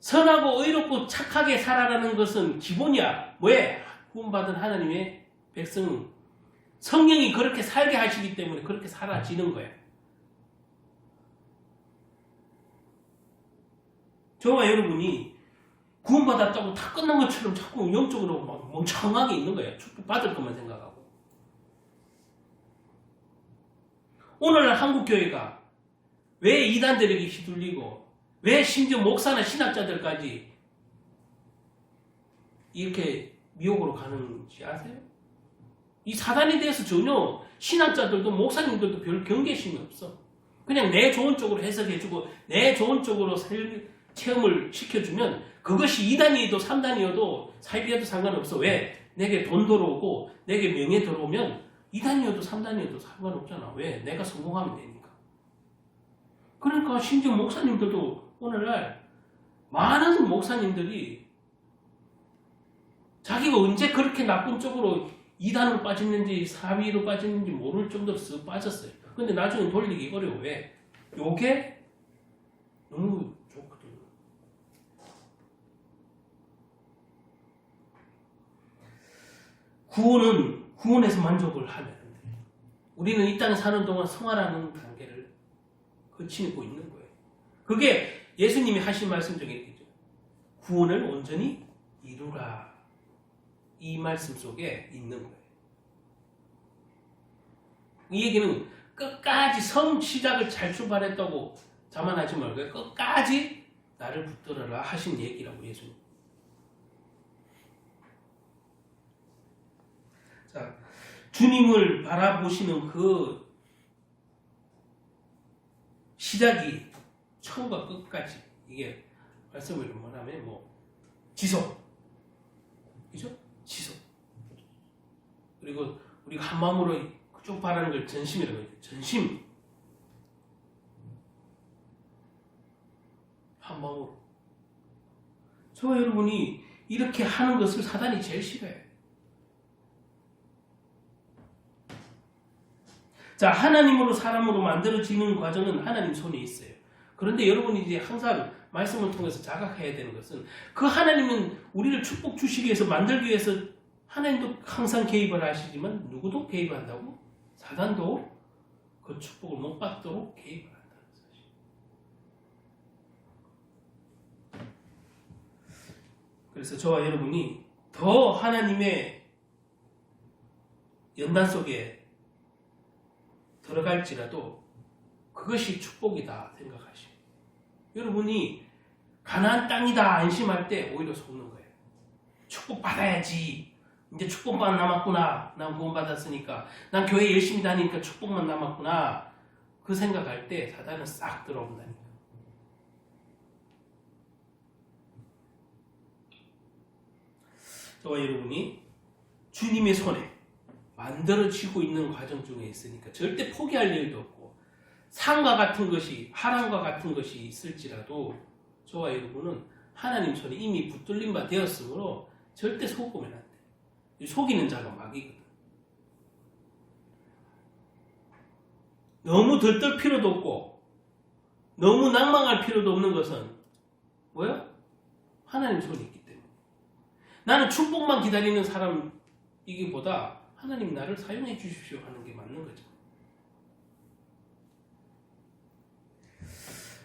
S1: 선하고 의롭고 착하게 살아가는 것은 기본이야. 왜? 구원받은 하나님의 백성은 성령이 그렇게 살게 하시기 때문에 그렇게 살아지는 거야. 저와 여러분이 구원받았다고 다 끝난 것처럼 자꾸 영적으로 막 멍청하게 있는 거예요. 축복받을 것만 생각하고. 오늘날 한국교회가 왜 이단들에게 휘둘리고 왜 심지어 목사나 신학자들까지 이렇게 미혹으로 가는지 아세요? 이 사단에 대해서 전혀 신학자들도 목사님들도 별 경계심이 없어. 그냥 내 좋은 쪽으로 해석해주고 내 좋은 쪽으로 체험을 시켜주면 그것이 2단이어도 3단이어도 사이비어도 상관없어. 왜? 내게 돈 들어오고 내게 명예 들어오면 2단이어도 3단이어도 상관없잖아. 왜? 내가 성공하면 되니까. 그러니까 심지어 목사님들도 오늘날 많은 목사님들이 자기가 언제 그렇게 나쁜 쪽으로 2단으로 빠졌는지 4위로 빠졌는지 모를 정도로 쓱 빠졌어요. 근데 나중에 돌리기 어려워. 왜? 요게 너무 좋거든요. 구원에서 만족을 하면 안 돼요. 우리는 이 땅에 사는 동안 성화라는 단계를 거치고 있는 거예요. 그게 예수님이 하신 말씀 중에 있죠. 구원을 온전히 이루라. 이 말씀 속에 있는 거예요. 이 얘기는 끝까지 성 시작을 잘 출발했다고 자만하지 말고 끝까지 나를 붙들어라 하신 얘기라고 예수님. 자, 주님을 바라보시는 그 시작이 처음과 끝까지 이게 말씀을 뭐냐면 지속, 그죠? 지속. 그리고 우리가 한 마음으로 쭉 바라는 걸 전심이라고 해요. 전심. 한 마음으로. 저와 여러분이 이렇게 하는 것을 사단이 제일 싫어해요. 자, 하나님으로 사람으로 만들어지는 과정은 하나님 손에 있어요. 그런데 여러분이 이제 항상 말씀을 통해서 자각해야 되는 것은 그 하나님은 우리를 축복 주시기 위해서 만들기 위해서 하나님도 항상 개입을 하시지만 누구도 개입한다고? 사단도 그 축복을 못 받도록 개입을 한다는 사실. 그래서 저와 여러분이 더 하나님의 연단 속에 들어갈지라도 그것이 축복이다 생각하시고 여러분이 가나안 땅이다 안심할 때 오히려 속는 거예요. 축복받아야지. 이제 축복만 남았구나. 난 구원받았으니까. 난 교회 열심히 다니니까 축복만 남았구나. 그 생각할 때 사단은 싹 들어온다니까. 저와 여러분이 주님의 손에 만들어지고 있는 과정 중에 있으니까 절대 포기할 일도 없고 상과 같은 것이 하란과 같은 것이 있을지라도 저와 여러분은 하나님 손에 이미 붙들린 바 되었으므로 절대 속으면 안 돼. 속이는 자가 마귀거든. 너무 들뜰 필요도 없고 너무 낭망할 필요도 없는 것은 뭐야? 하나님 손에 있기 때문에. 나는 축복만 기다리는 사람이기보다 하나님 나를 사용해 주십시오 하는 게 맞는 거죠.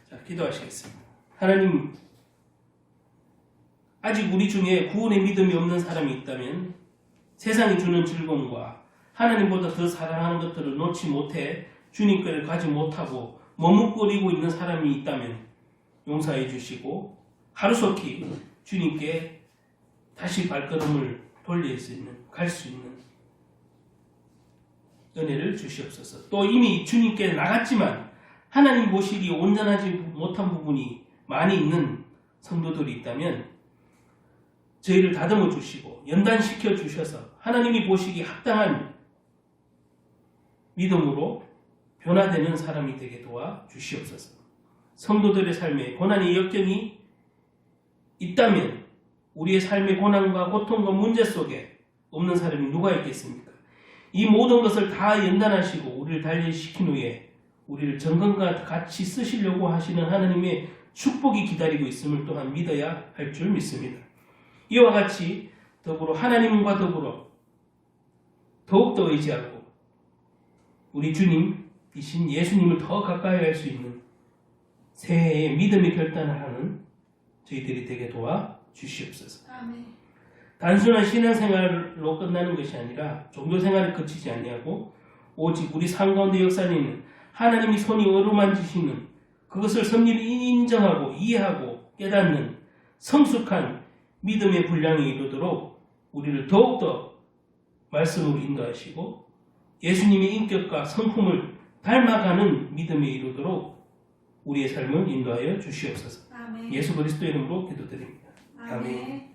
S1: 자, 기도하시겠습니다. 하나님, 아직 우리 중에 구원의 믿음이 없는 사람이 있다면 세상이 주는 즐거움과 하나님보다 더 사랑하는 것들을 놓지 못해 주님께를 가지 못하고 머뭇거리고 있는 사람이 있다면 용서해 주시고 하루속히 주님께 다시 발걸음을 돌릴 수 있는, 갈 수 있는 은혜를 주시옵소서. 또 이미 주님께 나갔지만 하나님 보시기 온전하지 못한 부분이 많이 있는 성도들이 있다면 저희를 다듬어 주시고 연단시켜 주셔서 하나님이 보시기 합당한 믿음으로 변화되는 사람이 되게 도와 주시옵소서. 성도들의 삶에 고난의 역경이 있다면 우리의 삶의 고난과 고통과 문제 속에 없는 사람이 누가 있겠습니까? 이 모든 것을 다 연단하시고 우리를 단련시킨 후에 우리를 정금과 같이 쓰시려고 하시는 하나님의 축복이 기다리고 있음을 또한 믿어야 할 줄 믿습니다. 이와 같이 더불어 하나님과 더불어 더욱더 의지하고 우리 주님이신 예수님을 더 가까이 할 수 있는 새해의 믿음의 결단을 하는 저희들이 되게 도와 주시옵소서.
S2: 아멘.
S1: 단순한 신앙생활로 끝나는 것이 아니라 종교생활을 그치지 아니하고 오직 우리 삶 가운데 역사하는 하나님이 손이 어루만지시는 그것을 섭리히 인정하고 이해하고 깨닫는 성숙한 믿음의 분량에 이르도록 우리를 더욱더 말씀으로 인도하시고 예수님의 인격과 성품을 닮아가는 믿음에 이르도록 우리의 삶을 인도하여 주시옵소서.
S2: 아멘.
S1: 예수 그리스도 이름으로 기도드립니다.
S2: 아멘.